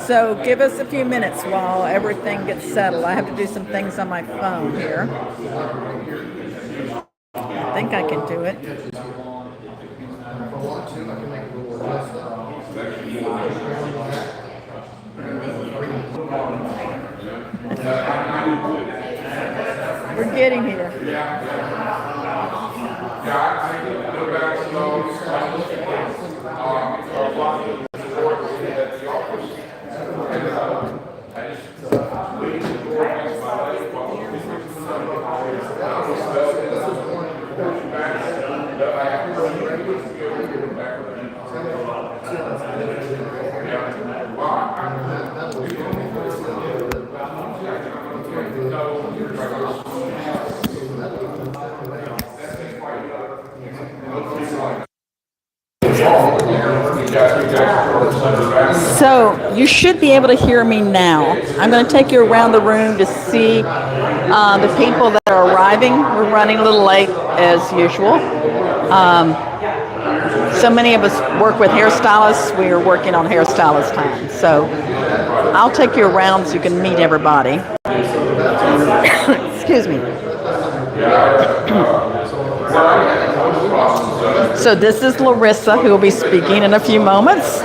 So give us a few minutes while everything gets settled. I have to do some things on my phone here. I think I can do it. We're getting here. So you should be able to hear me now. I'm going to take you around the room to see the people that are arriving. We're running a little late as usual. So many of us work with hairstylists. We are working on hairstylist time. So I'll take you around so you can meet everybody. Excuse me. So this is Larissa, who will be speaking in a few moments.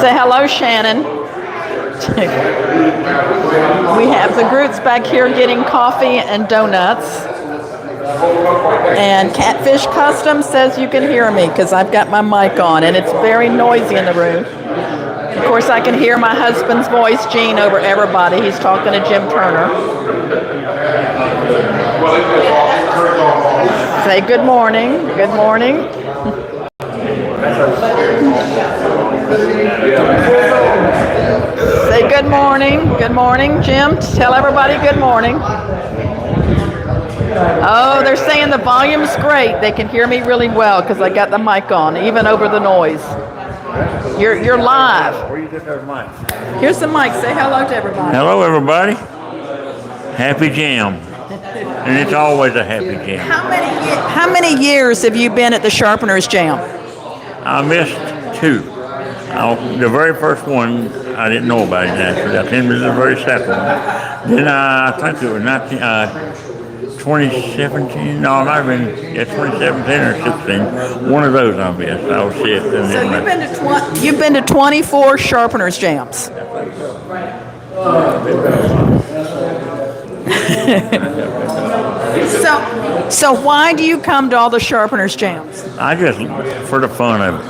Say hello, Shannon. We have the groups back here getting coffee and donuts. And Catfish Custom says you can hear me because I've got my mic on and it's very noisy in the room. Of course, I can hear my husband's voice, Gene, over everybody. He's talking to Jim Turner. Say good morning. Good morning. Say good morning. Good morning, Jim. Tell everybody good morning. Oh, they're saying the volume's great. They can hear me really well because I got the mic on, even over the noise. You're live. Where you get those mics? Here's the mic. Say hello to everybody. Hello, everybody. Happy Jam. And it's always a happy jam. How many years have you been at the Sharpeners Jam? I missed 2. The very first one, I didn't know about it naturally. I came to the very second one. Then I think it was 2017. No, it might have been 2017 or 16. One of those I missed. I was sick. So you've been to 24 Sharpeners Jams. So why do you come to all the Sharpeners Jams? I just, for the fun of it.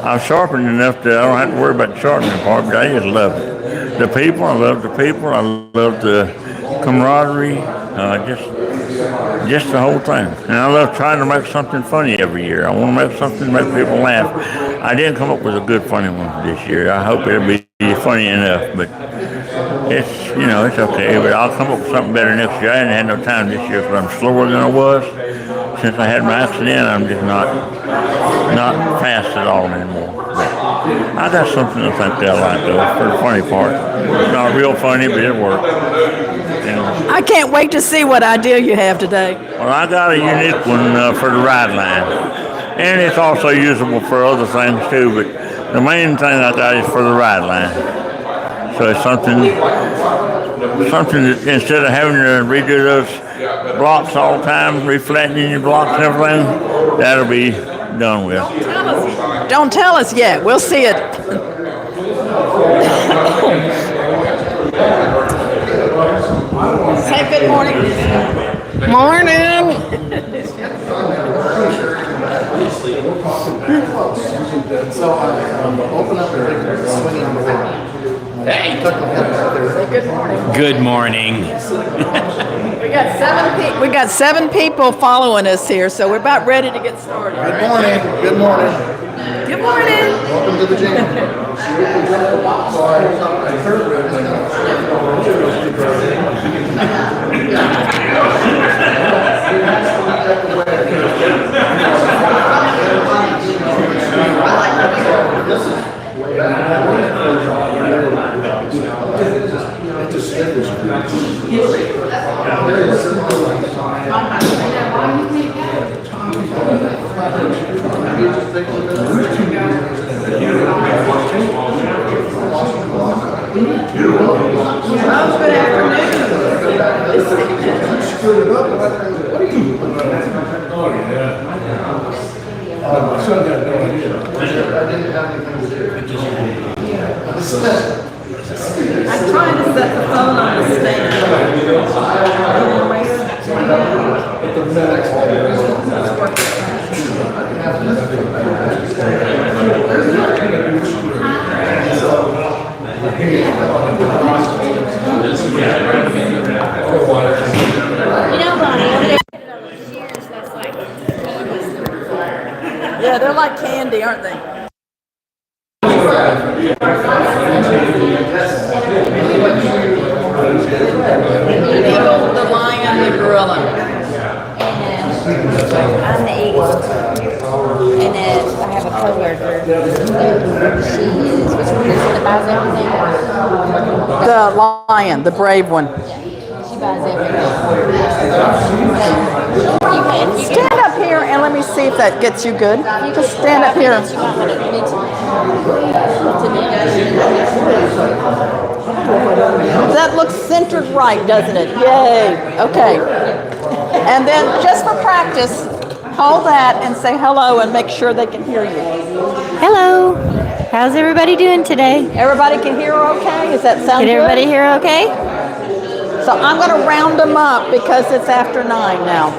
I'm sharpened enough that I don't have to worry about the sharpening part, but I just love it. The people, I love the people. I love the camaraderie, just the whole thing. And I love trying to make something funny every year. I want to make something to make people laugh. I didn't come up with a good funny one this year. I hope it'll be funny enough, but it's okay. But I'll come up with something better next year. I hadn't had no time this year because I'm slower than I was. Since I had my accident, I'm just not fast at all anymore. But I got something I think they'll like, though, for the funny part. It's not real funny, but it worked. I can't wait to see what idea you have today. Well, I got a unique one for the ride line. And it's also usable for other things, too, but the main thing I got is for the ride line. So it's something that instead of having to redo those blocks all the time, reflattening your blocks and everything, that'll be done with. Don't tell us yet. We'll see it. Say good morning. Morning. Hey. Good morning. Good morning. We got 7 people following us here, so we're about ready to get started. Good morning. Good morning. Good morning. Welcome to the gym. Good I'm trying to set the phone on the stand. Yeah, they're like candy, aren't they? The eagle, the lion, the gorilla. I'm the eagle. And then I have a coworker. She is, which one is it that buys everything? The lion, the brave one. She buys everything. Stand up here and let me see if that gets you good. Just stand up here. That looks centered right, doesn't it? Yay. Okay. And then just for practice, hold that and say hello and make sure they can hear you. Hello. How's everybody doing today? Everybody can hear okay? Does that sound good? Can everybody hear okay? So I'm going to round them up because it's after 9 now.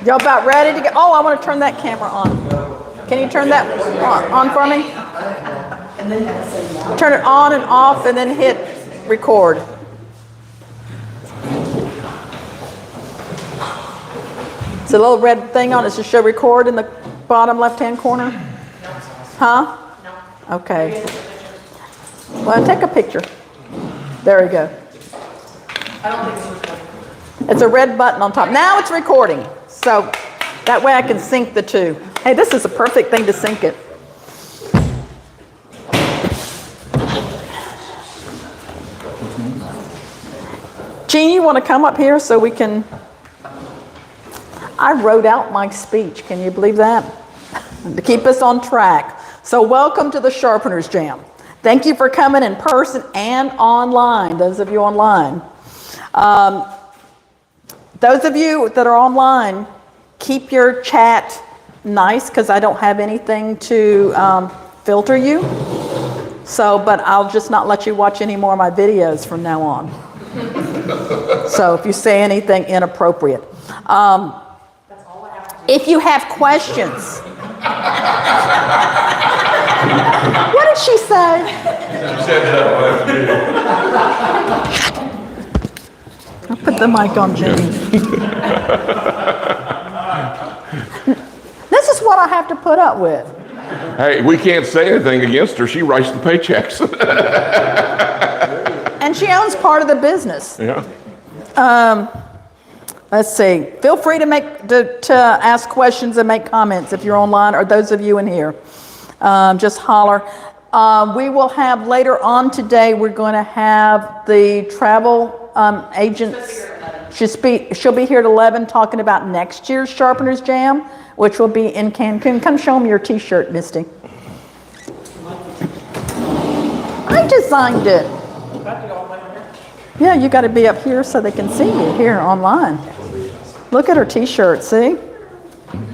Y'all about ready to go? Oh, I want to turn that camera on. Can you turn that on for me? Turn it on and off and then hit record. It's a little red thing on it. Does it show record in the bottom left-hand corner? Huh? Okay. Well, take a picture. There we go. It's a red button on top. Now it's recording. So that way I can sync the two. Hey, this is a perfect thing to sync it. Jean, you want to come up here so we can... I wrote out my speech. Can you believe that? To keep us on track. So welcome to the Sharpeners Jam. Thank you for coming in person and online, those of you online. Those of you that are online, keep your chat nice because I don't have anything to filter you. So, but I'll just not let you watch any more of my videos from now on. So if you say anything inappropriate. If you have questions. What did she say? She said that. I'll put the mic on, Jimmy. This is what I have to put up with. Hey, we can't say anything against her. She writes the paychecks. And she owns part of the business. Yeah. Let's see. Feel free to ask questions and make comments if you're online, or those of you in here. Just holler. We will have later on today, we're going to have the travel agents. She'll be here at 11 talking about next year's Sharpeners Jam, which will be in Cancun. Come show me your t-shirt, Mystie. I designed it. Yeah, you got to be up here so they can see you here online. Look at her t-shirt, see?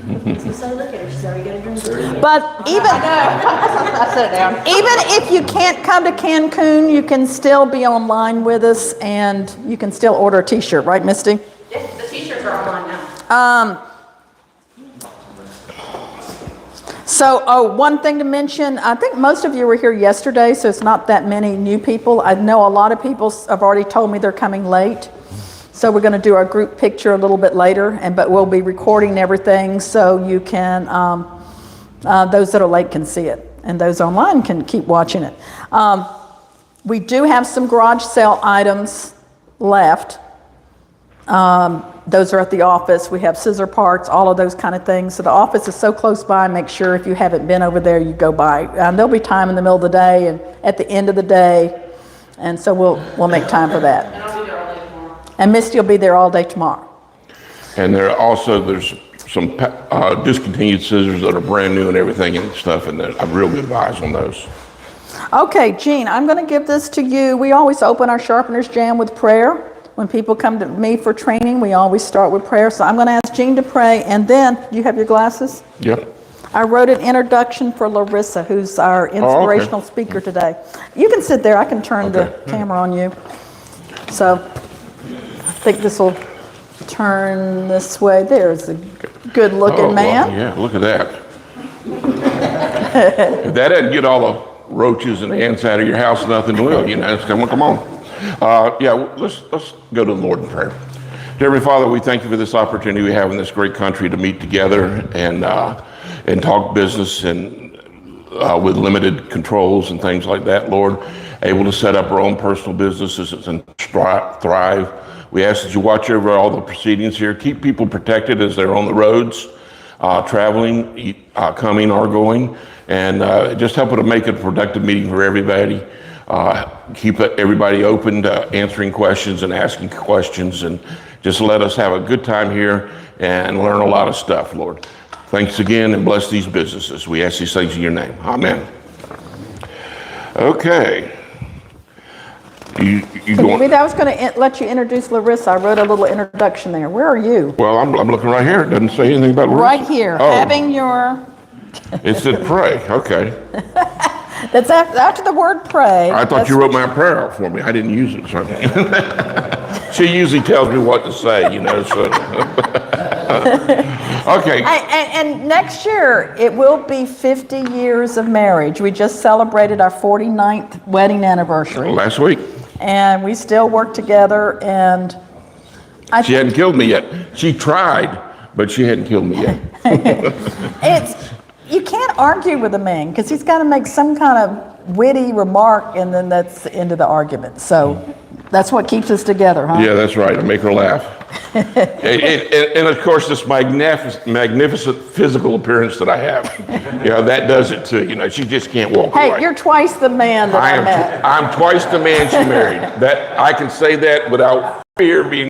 So look at her, she's already got a drink. But even, I set it down. even if you can't come to Cancun, you can still be online with us and you can still order a t-shirt, right, Misty? Yes, the t-shirts are online now. One thing to mention, I think most of you were here yesterday, so it's not that many new people. I know a lot of people have already told me they're coming late. So we're going to do our group picture a little bit later, but we'll be recording everything so you can, those that are late can see it, and those online can keep watching it. We do have some garage sale items left. Those are at the office. We have scissor parts, all of those kind of things. So the office is so close by, make sure if you haven't been over there, you go by. There'll be time in the middle of the day and at the end of the day, and so we'll make time for that. And I'll be there all day tomorrow. And Misty will be there all day tomorrow. And there's some discontinued scissors that are brand new and everything and stuff, and I'm real good advice on those. Okay, Jean, I'm going to give this to you. We always open our Sharpeners Jam with prayer. When people come to me for training, we always start with prayer. So I'm going to ask Jean to pray, and then, do you have your glasses? Yep. I wrote an introduction for Larissa, who's our inspirational speaker today. You can sit there. I can turn the camera on you. So I think this will turn this way. There's a good-looking man. Well, yeah, look at that. If that doesn't get all the roaches and ants out of your house, nothing will. You know, come on. Let's go to the Lord in prayer. Dear Heavenly Father, we thank you for this opportunity we have in this great country to meet together and talk business and with limited controls and things like that, Lord, able to set up our own personal businesses and thrive. We ask that you watch over all the proceedings here, keep people protected as they're on the roads, traveling, coming or going, and just help it to make it a productive meeting for everybody. Keep everybody open to answering questions and asking questions, and just let us have a good time here and learn a lot of stuff, Lord. Thanks again, and bless these businesses. We ask these things in your name. Amen. Okay. You going? I was going to let you introduce Larissa. I wrote a little introduction there. Where are you? Well, I'm looking right here. It doesn't say anything about Larissa. Right here, Oh, having your... it said pray. Okay. That's after the word pray. I thought you wrote my prayer out for me. I didn't use it. So. She usually tells me what to say, you know. So. Okay. And next year, it will be 50 years of marriage. We just celebrated our 49th wedding anniversary. Last week. And we still work together, and She hadn't killed me yet. She tried, but she hadn't killed me yet. You can't argue with a man because he's got to make some kind of witty remark, and then that's the end of the argument. So that's what keeps us together, huh? Yeah, that's right. I make her laugh. and of course, this magnificent physical appearance that I have, that does it too. You know, she just can't walk away. Hey, you're twice the man that I met. I'm twice the man she married. That I can say that without fear of being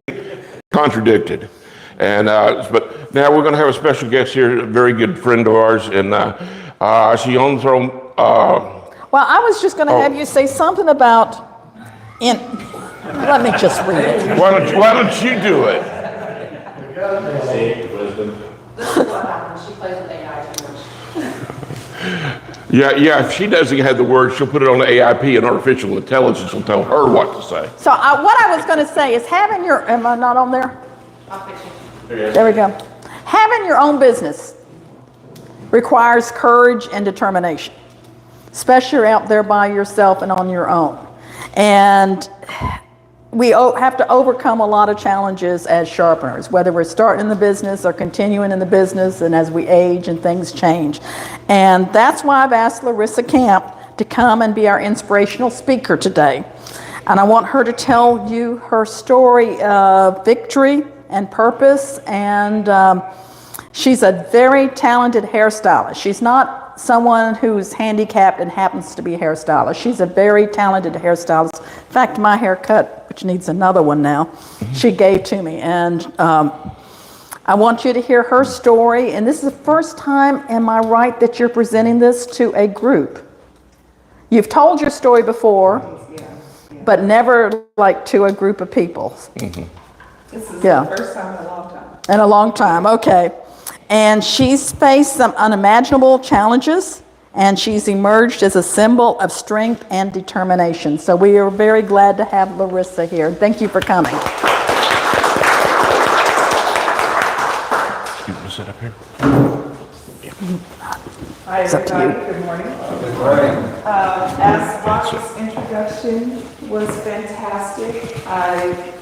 contradicted. And but now we're going to have a special guest here, a very good friend of ours, and she owns her own. Well, I was just going to have you say something about. Let me just read it. Why don't you do it? This is what happens. She plays with AI too much. Yeah. If she doesn't have the word, she'll put it on the AIP, and artificial intelligence will tell her what to say. So what I was going to say is having your. Am I not on there? I'll fix it. There we go. Having your own business requires courage and determination, especially out there by yourself and on your own. And we have to overcome a lot of challenges as sharpeners, whether we're starting in the business or continuing in the business, and as we age and things change. And that's why I've asked Larissa Camp to come and be our inspirational speaker today. And I want her to tell you her story of victory and purpose, and she's a very talented hairstylist. She's not someone who's handicapped and happens to be a hairstylist. She's a very talented hairstylist. In fact, my haircut, which needs another one now, she gave to me, and I want you to hear her story. And this is the first time, am I right, that you're presenting this to a group? You've told your story before, but never like to a group of people. This is the first time in a long time. In a long time, okay. And she's faced some unimaginable challenges, and she's emerged as a symbol of strength and determination. So we are very glad to have Larissa here. Thank you for coming. You want to sit up here? Hi, It's up to you. everybody. Good morning. As Rock's introduction was fantastic, I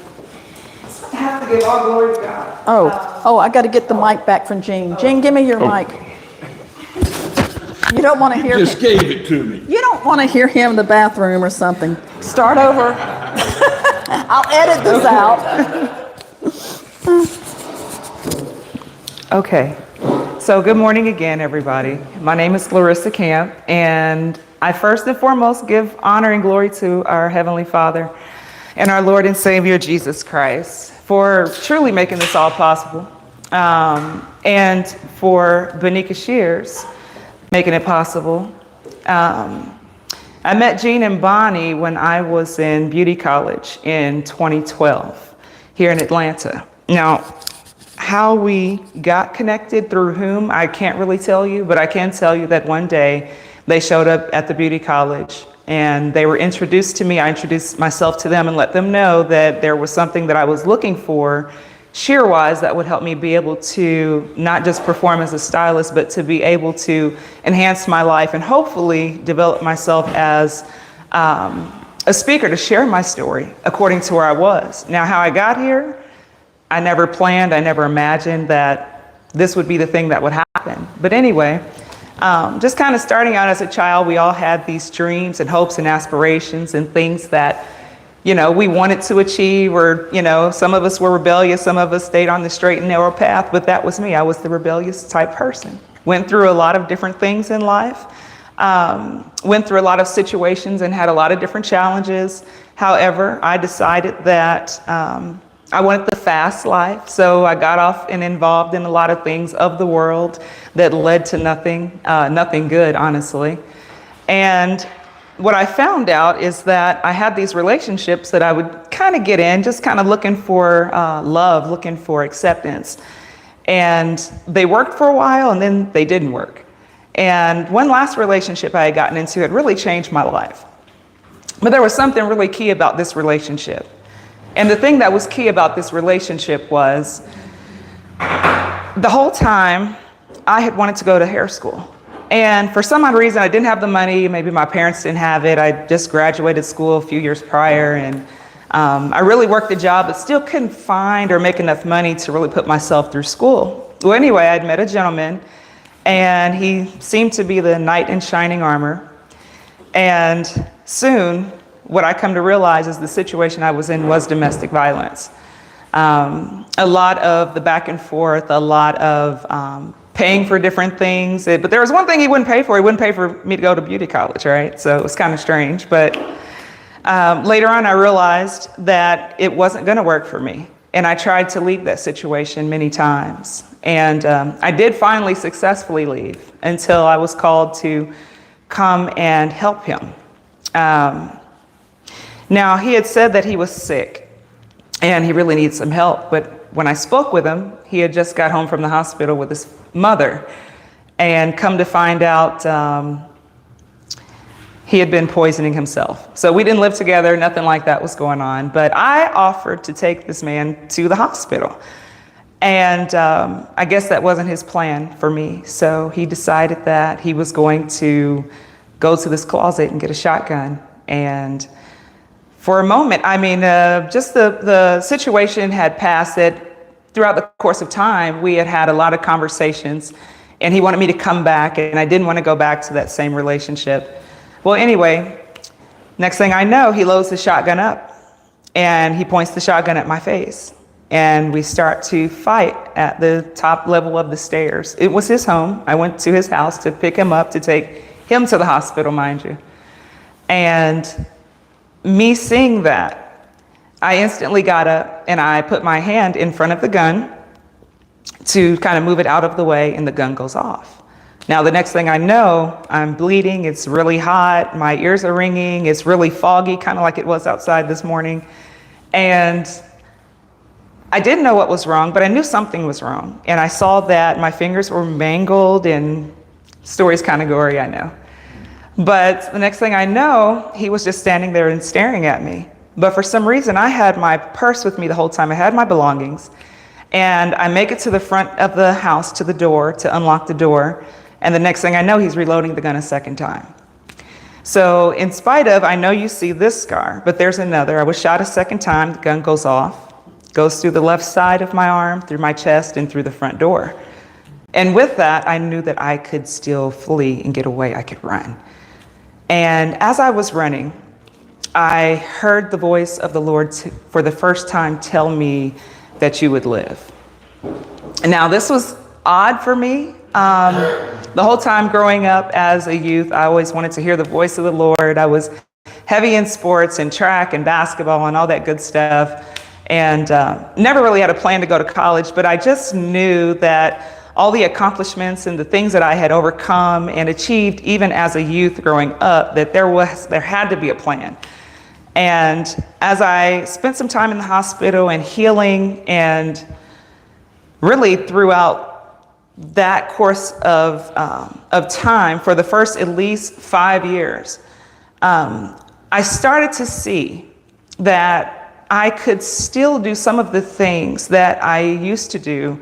have to give all glory to God. Oh, I got to get the mic back from Jean. Jean, give me your mic. You don't want to hear Just him. gave it to me. You don't want to hear him in the bathroom or something. Start over. I'll edit this out. Okay, so good morning again, everybody. My name is Larissa Camp, and I first and foremost give honor and glory to our Heavenly Father and our Lord and Savior, Jesus Christ, for truly making this all possible, and for Bonika Shears making it possible. I met Jean and Bonnie when I was in beauty college in 2012 here in Atlanta. Now, how we got connected, through whom, I can't really tell you, but I can tell you that one day they showed up at the beauty college and they were introduced to me. I introduced myself to them and let them know that there was something that I was looking for shear-wise that would help me be able to not just perform as a stylist, but to be able to enhance my life and hopefully develop myself as a speaker to share my story according to where I was. Now, how I got here, I never planned, I never imagined that this would be the thing that would happen. But anyway, just kind of starting out as a child, we all had these dreams and hopes and aspirations and things that, you know, we wanted to achieve, or, you know, some of us were rebellious, some of us stayed on the straight and narrow path, but that was me. I was the rebellious type person. Went through a lot of different things in life, went through a lot of situations and had a lot of different challenges. However, I decided that I wanted the fast life, so I got off and involved in a lot of things of the world that led to nothing good, honestly. And what I found out is that I had these relationships that I would kind of get in, just kind of looking for love, looking for acceptance. And they worked for a while and then they didn't work. And one last relationship I had gotten into had really changed my life. But there was something really key about this relationship. And the thing that was key about this relationship was the whole time I had wanted to go to hair school. And for some odd reason, I didn't have the money. Maybe my parents didn't have it. I just graduated school a few years prior, and I really worked the job, but still couldn't find or make enough money to really put myself through school. Well, anyway, I'd met a gentleman, and he seemed to be the knight in shining armor. And soon, what I come to realize is the situation I was in was domestic violence. A lot of the back and forth, a lot of paying for different things. But there was one thing he wouldn't pay for. He wouldn't pay for me to go to beauty college, right? So it was kind of strange. But later on, I realized that it wasn't going to work for me. And I tried to leave that situation many times. And I did finally successfully leave until I was called to come and help him. Now, he had said that he was sick and he really needs some help. But when I spoke with him, he had just got home from the hospital with his mother, and come to find out he had been poisoning himself. So we didn't live together, nothing like that was going on. But I offered to take this man to the hospital. And I guess that wasn't his plan for me. So he decided that he was going to go to this closet and get a shotgun. And for a moment, I mean, just the situation had passed. That throughout the course of time, we had had a lot of conversations, and he wanted me to come back, and I didn't want to go back to that same relationship. Well, anyway, next thing I know, he loads the shotgun up, and he points the shotgun at my face, and we start to fight at the top level of the stairs. It was his home. I went to his house to pick him up, to take him to the hospital, mind you. And me seeing that, I instantly got up and I put my hand in front of the gun to kind of move it out of the way, and the gun goes off. Now, the next thing I know, I'm bleeding. It's really hot. My ears are ringing. It's really foggy, kind of like it was outside this morning. And I didn't know what was wrong, but I knew something was wrong. And I saw that my fingers were mangled, and story's kind of gory, I know. But the next thing I know, he was just standing there and staring at me. But for some reason, I had my purse with me the whole time. I had my belongings. And I make it to the front of the house, to the door, to unlock the door. And the next thing I know, he's reloading the gun a second time. So in spite of, I know you see this scar, but there's another. I was shot a second time, the gun goes off, goes through the left side of my arm, through my chest, and through the front door. And with that, I knew that I could still flee and get away, I could run. And as I was running, I heard the voice of the Lord for the first time tell me that you would live. And now this was odd for me. The whole time growing up as a youth, I always wanted to hear the voice of the Lord. I was heavy in sports and track and basketball and all that good stuff. And never really had a plan to go to college, but I just knew that all the accomplishments and the things that I had overcome and achieved even as a youth growing up, that there had to be a plan. And as I spent some time in the hospital and healing, and really throughout that course of time, for the first at least 5 years, I started to see that I could still do some of the things that I used to do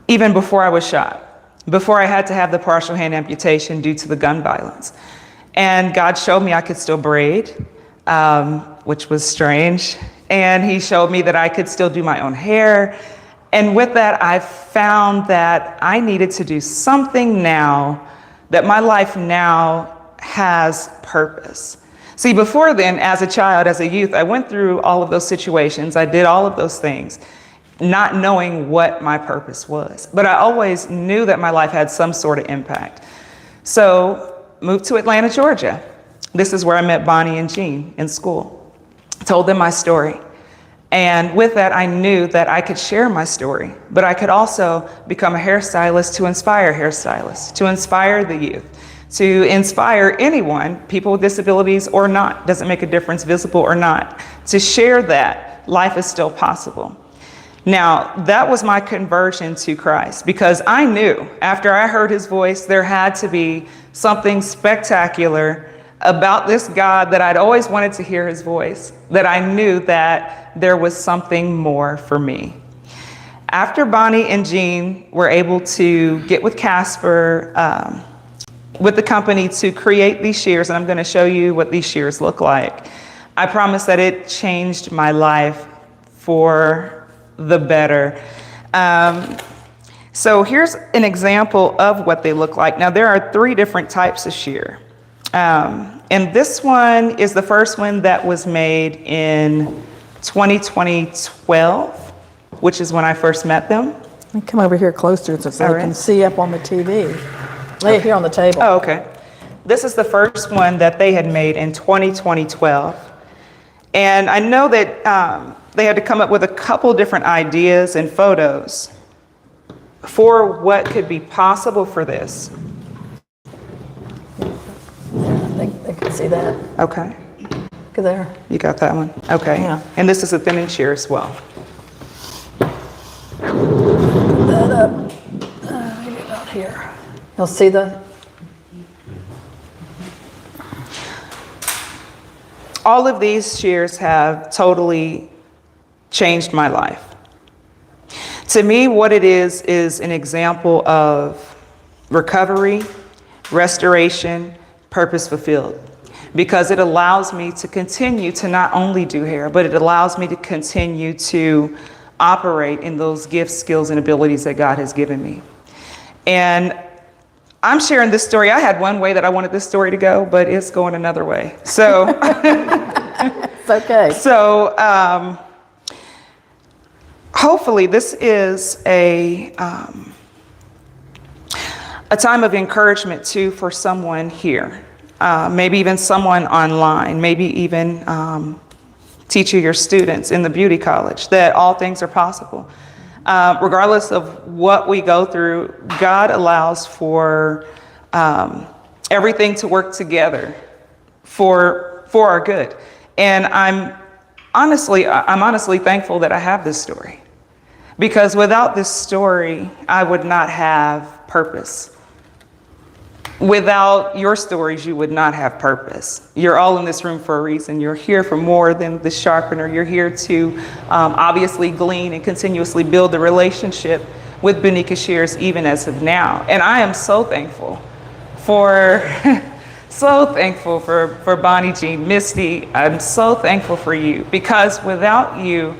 even before I was shot, before I had to have the partial hand amputation due to the gun violence. And God showed me I could still braid, which was strange. And he showed me that I could still do my own hair. And with that, I found that I needed to do something now, that my life now has purpose. See, before then, as a child, as a youth, I went through all of those situations. I did all of those things, not knowing what my purpose was. But I always knew that my life had some sort of impact. So moved to Atlanta, Georgia. This is where I met Bonnie and Jean in school. Told them my story. And with that, I knew that I could share my story, but I could also become a hairstylist to inspire hairstylists, to inspire the youth, to inspire anyone, people with disabilities or not, doesn't make a difference, visible or not, to share that life is still possible. Now, that was my conversion to Christ, because I knew after I heard his voice, there had to be something spectacular about this God, that I'd always wanted to hear his voice, that I knew that there was something more for me. After Bonnie and Jean were able to get with Casper, with the company to create these shears, and I'm going to show you what these shears look like, I promise that it changed my life for the better. So here's an example of what they look like. Now, there are 3 different types of shear. And this one is the first one that was made in 2012, which is when I first met them. Let me come over here closer so All they right. can see up on the TV. Lay it here on the table. Oh, okay. This is the first one that they had made in 2012. And I know that they had to come up with a couple different ideas and photos for what could be possible for this. They can see that. Okay. Look at there. You got that one? Okay. Yeah. And this is a thinning shear as well. That up. Maybe about here. You'll see the. All of these shears have totally changed my life. To me, what it is an example of recovery, restoration, purpose fulfilled. Because it allows me to continue to not only do hair, but it allows me to continue to operate in those gifts, skills, and abilities that God has given me. And I'm sharing this story. I had one way that I wanted this story to go, but it's going another way. So, It's okay. so hopefully this is a time of encouragement too for someone here. Maybe even someone online, maybe even teaching your students in the beauty college, that all things are possible. Regardless of what we go through, God allows for everything to work together for our good. And I'm honestly, I'm honestly thankful that I have this story, because without this story, I would not have purpose. Without your stories, you would not have purpose. You're all in this room for a reason. You're here for more than the sharpener. You're here to obviously glean and continuously build the relationship with Bonika Shears, even as of now. And I am so thankful for, so thankful for Bonnie Jean, Mystie. I'm so thankful for you, because without you,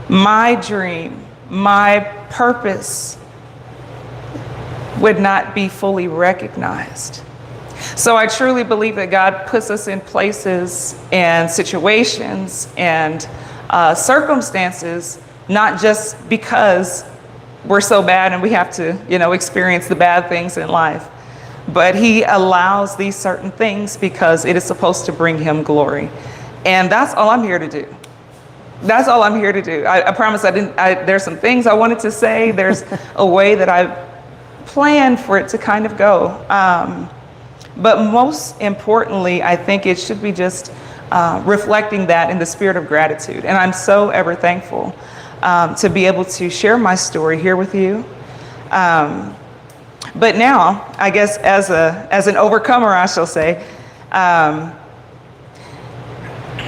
my dream, my purpose would not be fully recognized. So I truly believe that God puts us in places and situations and circumstances, not just because we're so bad and we have to, experience the bad things in life, but He allows these certain things because it is supposed to bring Him glory. And that's all I'm here to do. That's all I'm here to do. I promise there's some things I wanted to say. There's a way that I planned for it to kind of go. But most importantly, I think it should be just reflecting that in the spirit of gratitude. And I'm so ever thankful to be able to share my story here with you. But now, I guess as an overcomer, I shall say,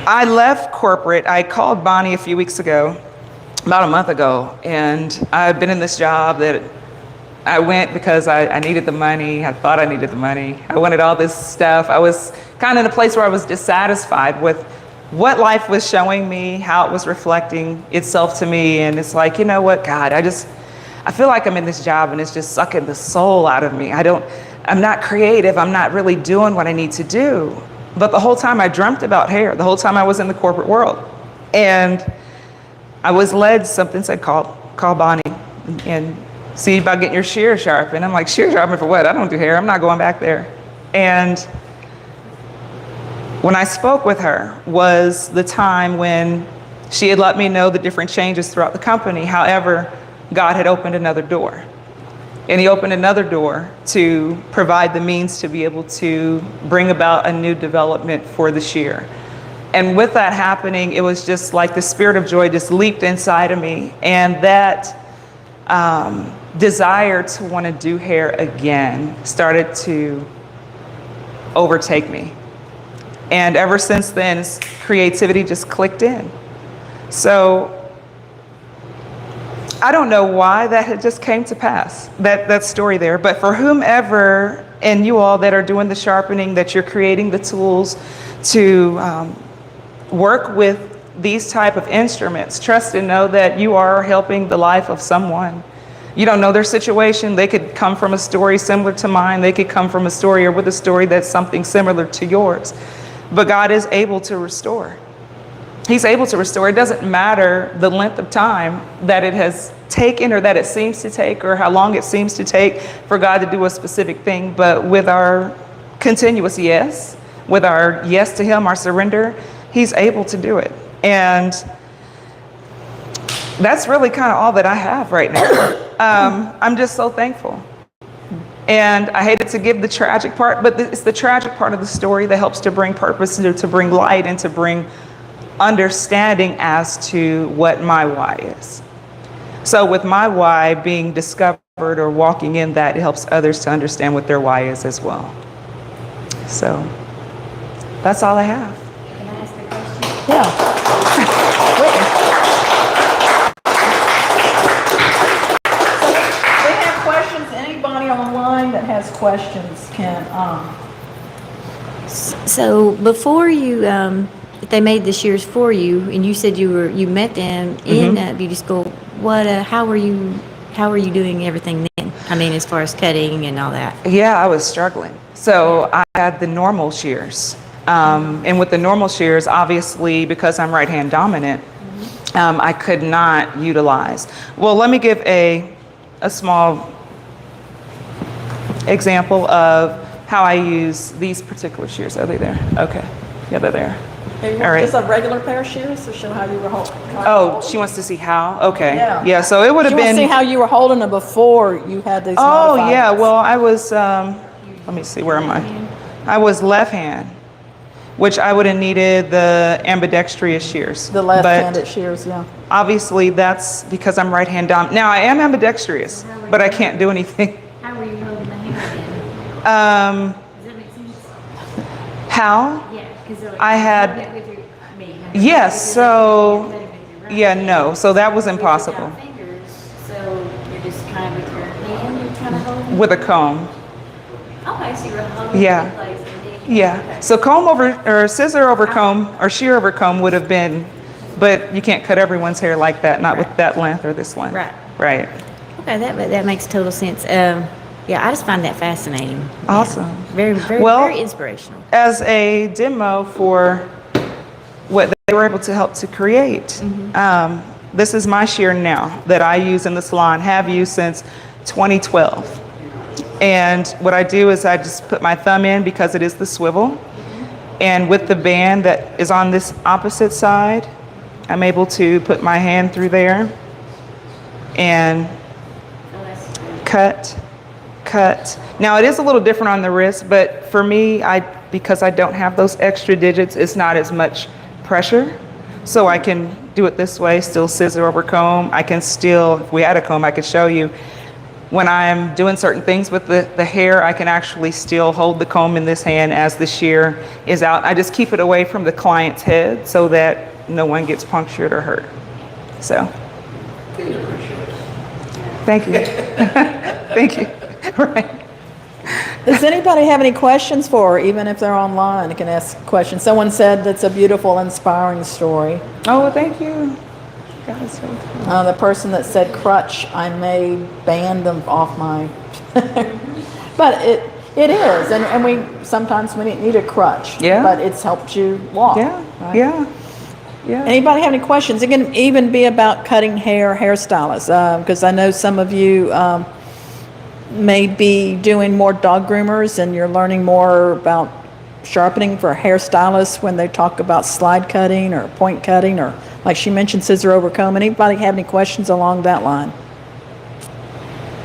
I left corporate. I called Bonnie a few weeks ago, about a month ago, and I've been in this job that I went because I needed the money. I thought I needed the money. I wanted all this stuff. I was kind of in a place where I was dissatisfied with what life was showing me, how it was reflecting itself to me. And it's like, you know what, God, I feel like I'm in this job and it's just sucking the soul out of me. I'm not creative. I'm not really doing what I need to do. But the whole time I dreamt about hair, the whole time I was in the corporate world. And I was led, something said, call Bonnie and see about getting your shears sharpened. I'm like, shears sharpened for what? I don't do hair. I'm not going back there. And when I spoke with her was the time when she had let me know the different changes throughout the company. However, God had opened another door. And He opened another door to provide the means to be able to bring about a new development for the shear. And with that happening, it was just like the spirit of joy just leaped inside of me. And that desire to want to do hair again started to overtake me. And ever since then, creativity just clicked in. So I don't know why that had just came to pass, that story there. But for whomever and you all that are doing the sharpening, that you're creating the tools to work with these type of instruments, trust and know that you are helping the life of someone. You don't know their situation. They could come from a story similar to mine. They could come from a story or with a story that's something similar to yours. But God is able to restore. He's able to restore. It doesn't matter the length of time that it has taken or that it seems to take or how long it seems to take for God to do a specific thing. But with our continuous yes, with our yes to Him, our surrender, He's able to do it. And that's really kind of all that I have right now. I'm just so thankful. And I hated to give the tragic part, but it's the tragic part of the story that helps to bring purpose and to bring light and to bring understanding as to what my why is. So with my why being discovered or walking in that, it helps others to understand what their why is as well. So that's all I have. Can I ask a question? Yeah. They have questions. Anybody online that has questions can. So before you, they made the shears for you, and you said you met them in beauty school. How were you doing everything then? I mean, as far as cutting and all that. Yeah, I was struggling. So I had the normal shears. And with the normal shears, obviously, because I'm right-hand dominant, I could not utilize. Well, let me give a small example of how I use these particular shears. Are they there? Okay. Yeah, they're there. All right. Just a regular pair of shears to show how you were holding. Oh, she wants to see how? Okay. Yeah. Yeah, so it would have She wants been. to see how you were holding them before you had these. Oh, modified yeah. ones. Well, I was, let me see, where am I? I was left hand. which I would have needed the ambidextrous shears. The left-handed shears, yeah. Obviously, that's because I'm right-hand dominant. Now, I am ambidextrous, but I can't do anything. How were you holding the hammer Um, then? Does that make sense? how? Yeah, because I had- with your, Yes, so, yeah, no, so that was impossible. Fingers, so you're just kind of with your hand, you're trying to hold. With a comb. Okay, so you're holding Yeah. it in place. And then Yeah, okay. so comb over, or scissor over comb, or shear over comb would have been, but you can't cut everyone's hair like that, not with that length or this length. Right. Right. Okay, that makes total sense. Yeah, I just find that fascinating. Awesome. Yeah. Very, very, Well- very inspirational. As a demo for what they were able to help to create, this is my shear now that I use in the salon, have used since 2012. And what I do is I just put my thumb in because it is the swivel. And with the band that is on this opposite side, I'm able to put my hand through there and cut, cut. Now it is a little different on the wrist, but for me, because I don't have those extra digits, it's not as much pressure. So I can do it this way, still scissor over comb. I can still, if we had a comb, I could show you. When I'm doing certain things with the hair, I can actually still hold the comb in this hand as the shear is out. I just keep it away from the client's head so that no one gets punctured or hurt. So. Thank you. Thank you. Right. Does anybody have any questions for her, even if they're online? You can ask questions. Someone said that's a beautiful, inspiring story. Oh, well, thank you. God, it's so cool. The person that said crutch, I may ban them off my. But it is, and we sometimes we need a crutch. Yeah. But it's helped you walk. Yeah, right? yeah, yeah. Anybody have any questions? It can even be about cutting hair, hairstylists, because I know some of you may be doing more dog groomers and you're learning more about sharpening for hairstylists when they talk about slide cutting or point cutting or, like she mentioned, scissor over comb. Anybody have any questions along that line?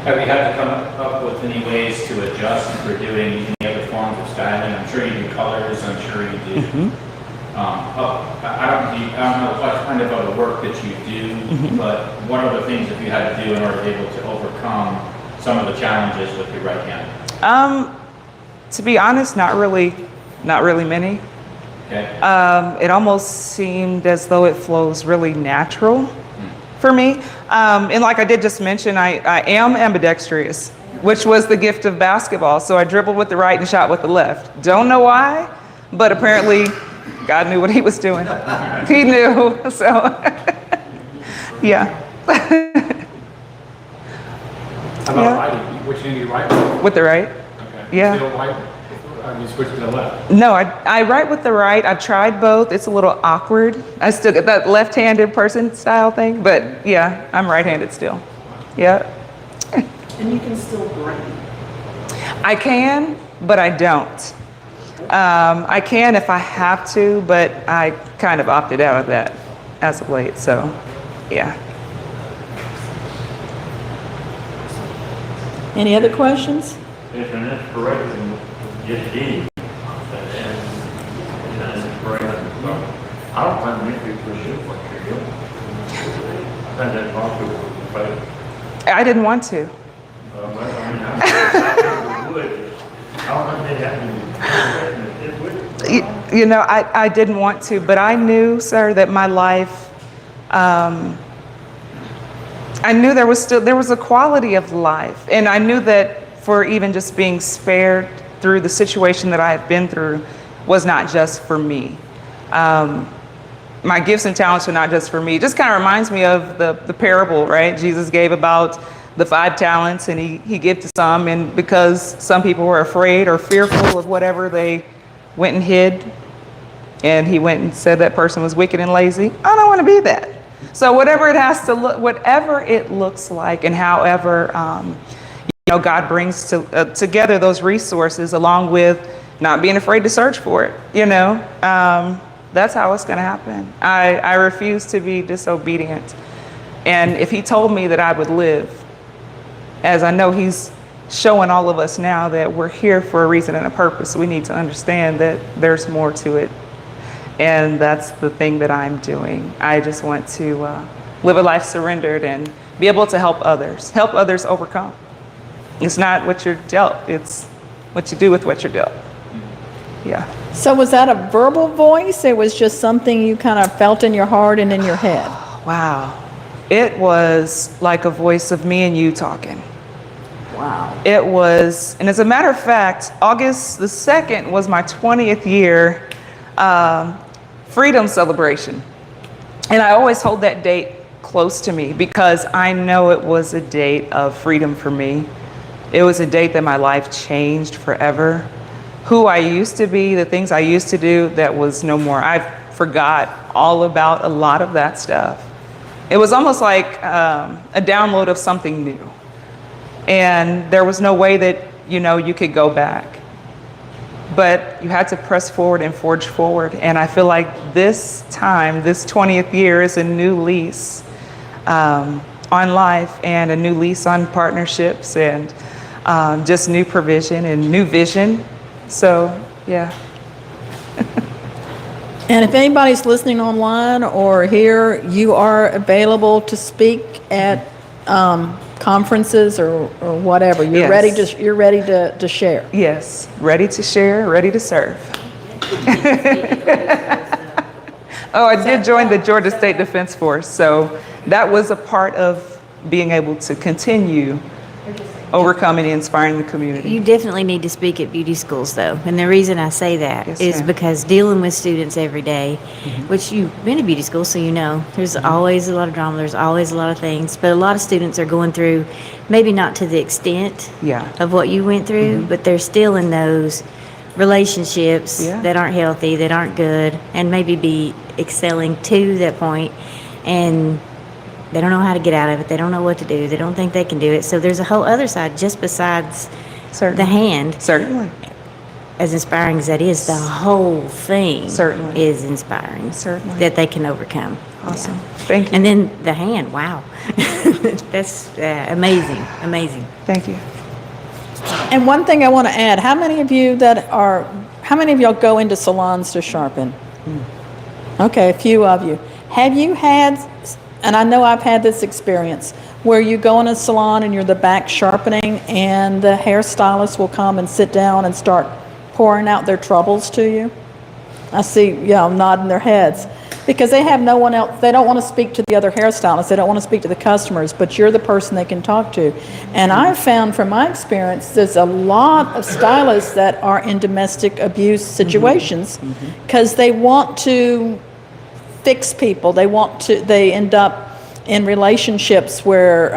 Have you had to come up with any ways to adjust for doing any other forms of styling? I'm sure you do colors, I'm sure you do. I don't know what kind of other work that you do, but what other things have you had to do in order to be able to overcome some of the challenges with your right hand? To be honest, not really many. Okay. It almost seemed as though it flows really natural for me. And like I did just mention, I am ambidextrous, which was the gift of basketball. So I dribbled with the right and shot with the left. Don't know why, but apparently God knew what he was doing. He knew, so yeah. How about writing? Which hand do you write with? With the right? Okay. Yeah. Still write? You switch to the left? No, I write with the right. I've tried both. It's a little awkward. I still get that left-handed person style thing, but yeah, I'm right-handed still. Yeah. And you can still braid. I can, but I don't. I can if I have to, but I kind of opted out of that as of late, so yeah. Any other questions? It's an inspiration, just getting that, and inspiration. I don't think many people should what you're doing. I think that's possible. I didn't want to. I mean, I would. I don't think they have to. You know, I didn't want to, but I knew, sir, that my life, I knew there was a quality of life. And I knew that for even just being spared through the situation that I have been through was not just for me. My gifts and talents are not just for me. It just kind of reminds me of the parable, right? Jesus gave about the 5 talents and he gave to some, and because some people were afraid or fearful of whatever, they went and hid, and he went and said that person was wicked and lazy. I don't want to be that. So whatever it has to look, whatever it looks like, and however God brings together those resources, along with not being afraid to search for it, that's how it's going to happen. I refuse to be disobedient. And if he told me that I would live, as I know he's showing all of us now that we're here for a reason and a purpose, we need to understand that there's more to it And that's the thing that I'm doing. I just want to live a life surrendered and be able to help others overcome. It's not what you're dealt, it's what you do with what you're dealt. Yeah. So was that a verbal voice? It was just something you kind of felt in your heart and in your head? Wow. It was like a voice of me and you talking. Wow. It was, and as a matter of fact, August the 2nd was my 20th year freedom celebration. And I always hold that date close to me because I know it was a date of freedom for me. It was a date that my life changed forever. Who I used to be, the things I used to do, that was no more. I forgot all about a lot of that stuff. It was almost like a download of something new. And there was no way that, you could go back. But you had to press forward and forge forward. And I feel like this time, this 20th year, is a new lease on life and a new lease on partnerships and just new provision and new vision. So, yeah. And if anybody's listening online or here, you are available to speak at conferences or whatever. You're Yes. ready to share. Yes, ready to share, ready to serve. Oh, I did join the Georgia State Defense Force, so that was a part of being able to continue overcoming and inspiring the community. You definitely need to speak at beauty schools, though. And the reason I say that Yes, is ma'am. because dealing with students every day, which you've been to beauty school, so you know, there's always a lot of drama, there's always a lot of things. But a lot of students are going through, maybe not to the extent Yeah. of what you went through, but they're still in those relationships Yeah. that aren't healthy, that aren't good, and maybe be excelling to that point. And they don't know how to get out of it. They don't know what to do. They don't think they can do it. So there's a whole other side just besides Certainly. the hand. Certainly. As inspiring as that is, the whole thing Certainly. is inspiring. Certainly. That they can overcome. Awesome. Thank you. And then the hand, wow. That's amazing, amazing. Thank you. And one thing I want to add, how many of y'all go into salons to sharpen? Okay, a few of you. Have you had, and I know I've had this experience, where you go in a salon and you're the back sharpening and the hairstylist will come and sit down and start pouring out their troubles to you? I see, nodding their heads. Because they have no one else, they don't want to speak to the other hairstylists, they don't want to speak to the customers, but you're the person they can talk to. And I've found from my experience, there's a lot of stylists that are in domestic abuse situations because they want to fix people. They end up in relationships where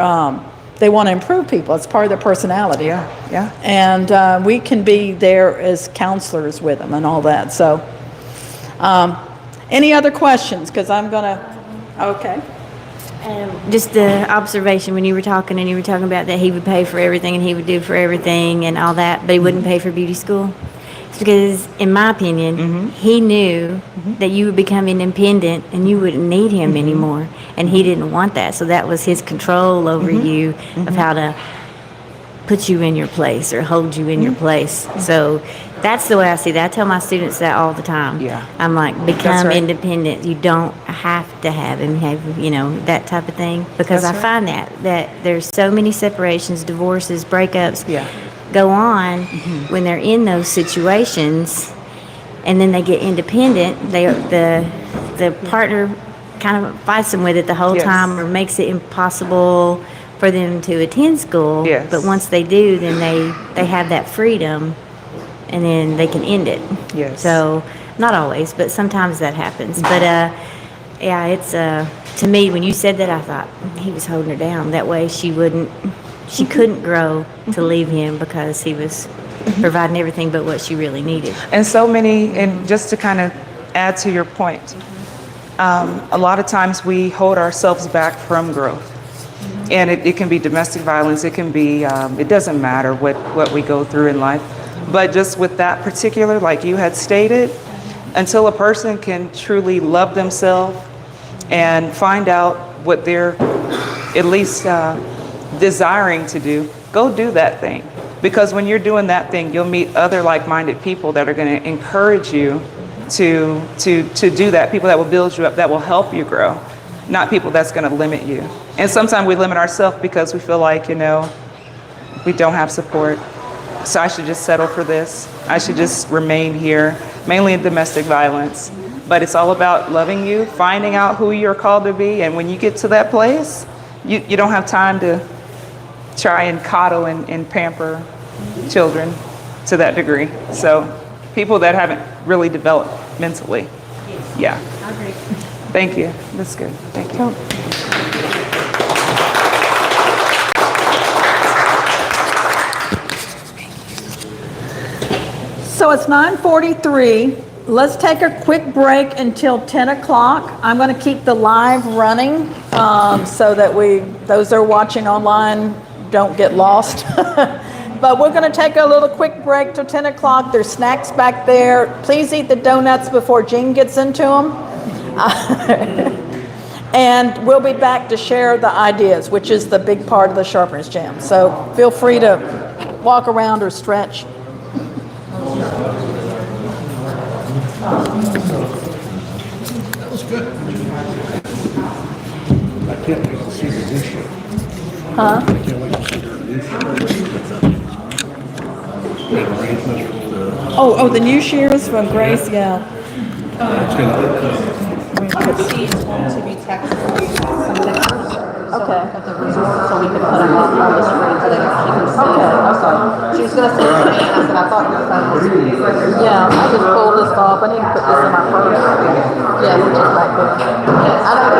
they want to improve people. It's part of their personality. Yeah. And we can be there as counselors with them and all that. So, any other questions? Because I'm going to, okay. Just the observation when you were talking and you were talking about that he would pay for everything and he would do for everything and all that, but he wouldn't pay for beauty school. It's because, in my opinion, he knew that you would become independent and you wouldn't need him anymore, and he didn't want that. So that was his control over you of how to put you in your place or hold you in your place. So that's the way I see that. I tell my students that all the time. Yeah. I'm like, become right. independent. You don't have to have him have, that type of thing. Because That's I find that there's so many separations, divorces, breakups go on when they're in those situations, and then they get independent. The partner kind of fights them with it the whole Yes. time or makes it impossible for them to attend school. Yes. But once they do, then they have that freedom, and then they can end it. Yes. So, not always, but sometimes that happens. But it's to me, when you said that, I thought he was holding her down. That way she couldn't grow to leave him because he was providing everything but what she really needed. And so many, and just to kind of add to your point, a lot of times we hold ourselves back from growth. And it can be domestic violence, it can be, it doesn't matter what we go through in life. But just with that particular, like you had stated, until a person can truly love themselves and find out what they're at least desiring to do, go do that thing. Because when you're doing that thing, you'll meet other like-minded people that are going to encourage you to do that, people that will build you up, that will help you grow, not people that's going to limit you. And sometimes we limit ourselves because we feel like, we don't have support. So I should just settle for this. I should just remain here, mainly in domestic violence. But it's all about loving you, finding out who you're called to be. And when you get to that place, you don't have time to try and coddle and pamper children to that degree. So people that haven't really developed mentally. Yeah. I agree. Thank you. That's good. Thank you. So it's 9:43. Let's take a quick break until 10 o'clock. I'm going to keep the live running so that those that are watching online don't get lost. But we're going to take a little quick break till 10 o'clock. There's snacks back there. Please eat the donuts before Jean gets into them. And we'll be back to share the ideas, which is the big part of the Sharpeners Jam. So feel free to walk around or stretch. That was good. I can't wait to see the new show. Huh? I can't wait to see their new show. Oh, the new shears from Grace, yeah. It's gonna, She's going to be texting some pictures. Okay. Of the resort, so we can put them on the screen so that she can see. Okay. She was gonna send it to me, and I said, I thought your phone was. Yeah, I just pulled this off. I need to put this in my purse. Yes, it's just like this. Yes, I don't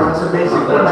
It's amazing what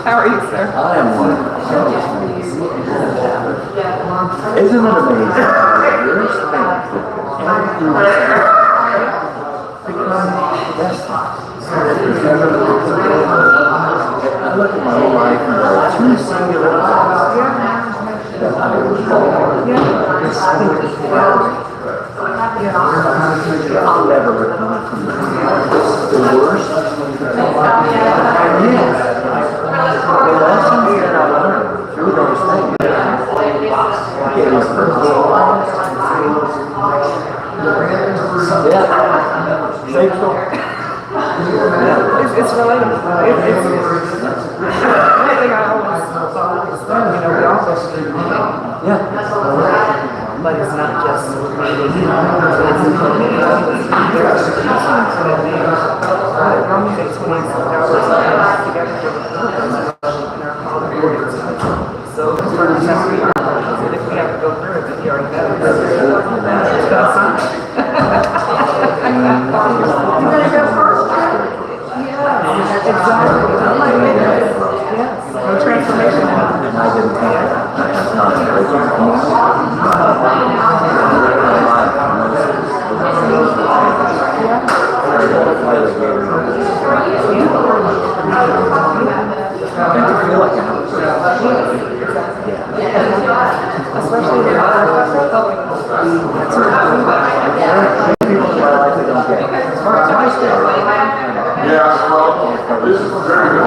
How are you, sir? I am one. Isn't it amazing? There's things that can become desktop. I look at my whole life and there are two singular things that I was born. I'll never recover from the worst. The lessons that I learned through those things gave us purpose. Yeah. Same story. It's relatable. It's one thing I always thought, we all go through it. Yeah. But it's not just Romans 8:20 so if we have to go through it, then he already knows. Exactly. I'm like, yes, no transformation. And I didn't think that's not a great And to feel like I Especially when people in my life that don't get it. It's my story. Yeah, well, this is very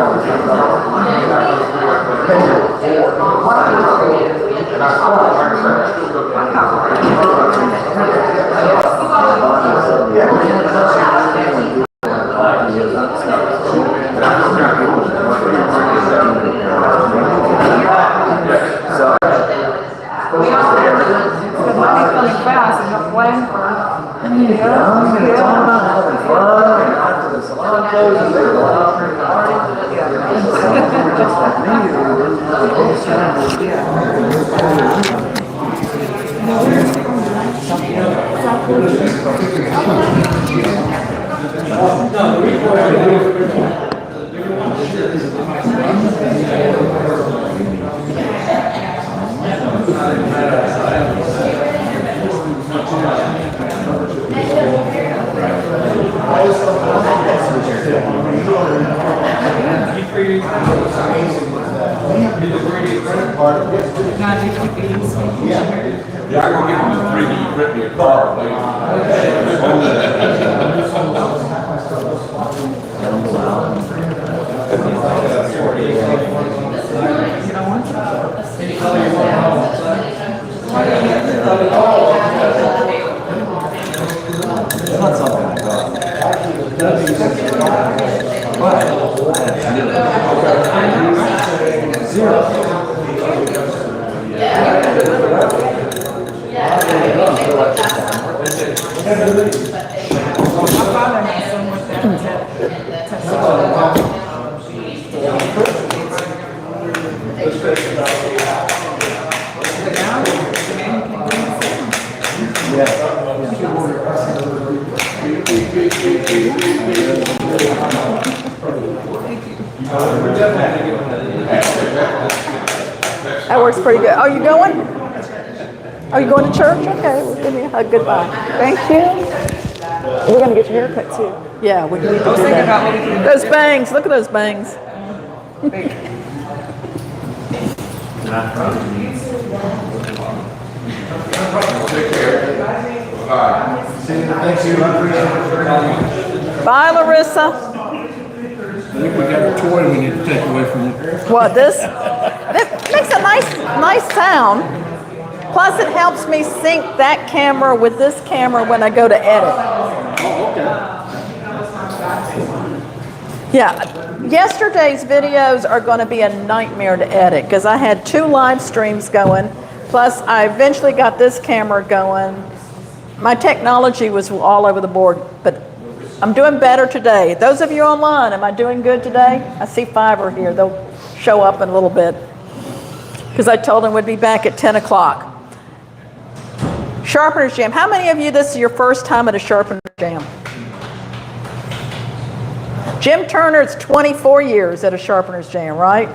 coming fast and not plan for And it's all about having fun and after the salon closes, they go out and party. Just like me, the whole Yeah, I'm gonna get you 3D print me a car not something I thought. That works pretty good. Are you going? Are you going to church? Okay, well, give me a hug goodbye. Thank you. We're gonna get your haircut too. Yeah, we need to do I was thinking about that. what we can Those bangs, look at those bangs. Bye, Larissa. I think we got a toy we need to take away from you. What, this? This makes a nice sound. Plus, it helps me sync that camera with this camera when I go to edit. Oh, okay. Yeah, yesterday's videos are going to be a nightmare to edit because I had 2 live streams going. Plus, I eventually got this camera going. My technology was all over the board, but I'm doing better today. Those of you online, am I doing good today? I see 5 are here. They'll show up in a little bit because I told them we'd be back at 10 o'clock. Sharpeners Jam. How many of you, this is your first time at a Sharpeners Jam? Jim Turner, it's 24 years at a Sharpeners Jam, right?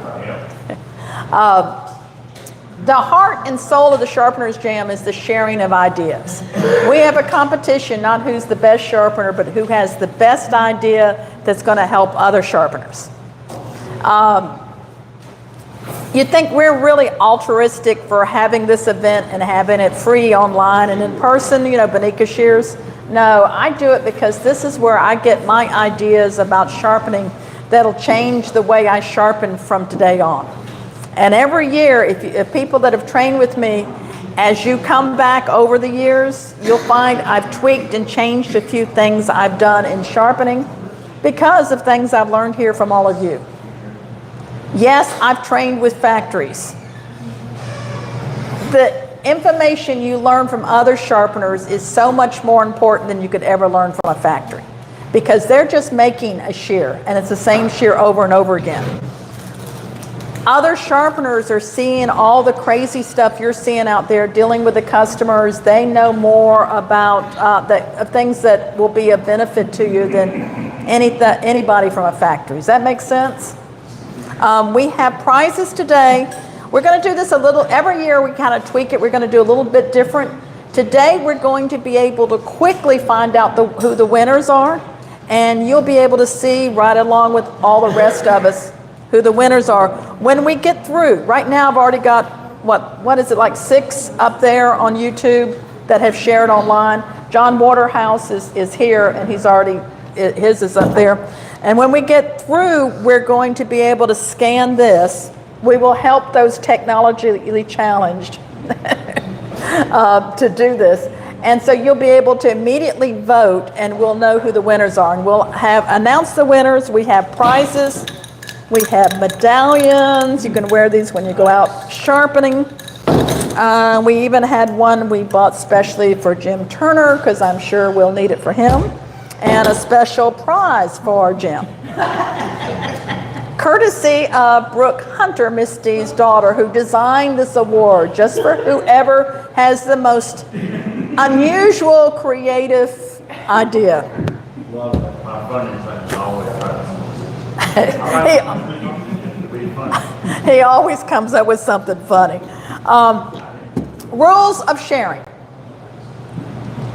The heart and soul of the Sharpeners Jam is the sharing of ideas. We have a competition, not who's the best sharpener, but who has the best idea that's going to help other sharpeners. You'd think we're really altruistic for having this event and having it free online and in person, you know, Bonika Shears. No, I do it because this is where I get my ideas about sharpening that'll change the way I sharpen from today on. And every year, if people that have trained with me, as you come back over the years, you'll find I've tweaked and changed a few things I've done in sharpening because of things I've learned here from all of you. Yes, I've trained with factories. The information you learn from other sharpeners is so much more important than you could ever learn from a factory because they're just making a shear and it's the same shear over and over again. Other sharpeners are seeing all the crazy stuff you're seeing out there, dealing with the customers. They know more about things that will be of benefit to you than anybody from a factory. Does that make sense? We have prizes today. We're going to do this a little, every year we kind of tweak it. We're going to do a little bit different. Today we're going to be able to quickly find out who the winners are, and you'll be able to see right along with all the rest of us who the winners are when we get through. Right now I've already got, what is it, like 6 up there on YouTube that have shared online. John Waterhouse is here, and he's already, his is up there. And when we get through, we're going to be able to scan this. We will help those technologically challenged to do this. And so you'll be able to immediately vote, and we'll know who the winners are. And we'll have announced the winners. We have prizes. We have medallions. You can wear these when you go out sharpening. We even had one we bought specially for Jim Turner, because I'm sure we'll need it for him. And a special prize for Jim. Courtesy of Brooke Hunter, Mystie's daughter, who designed this award just for whoever has the most unusual creative idea. Well, my funny things always He always comes up with something funny. Rules of sharing.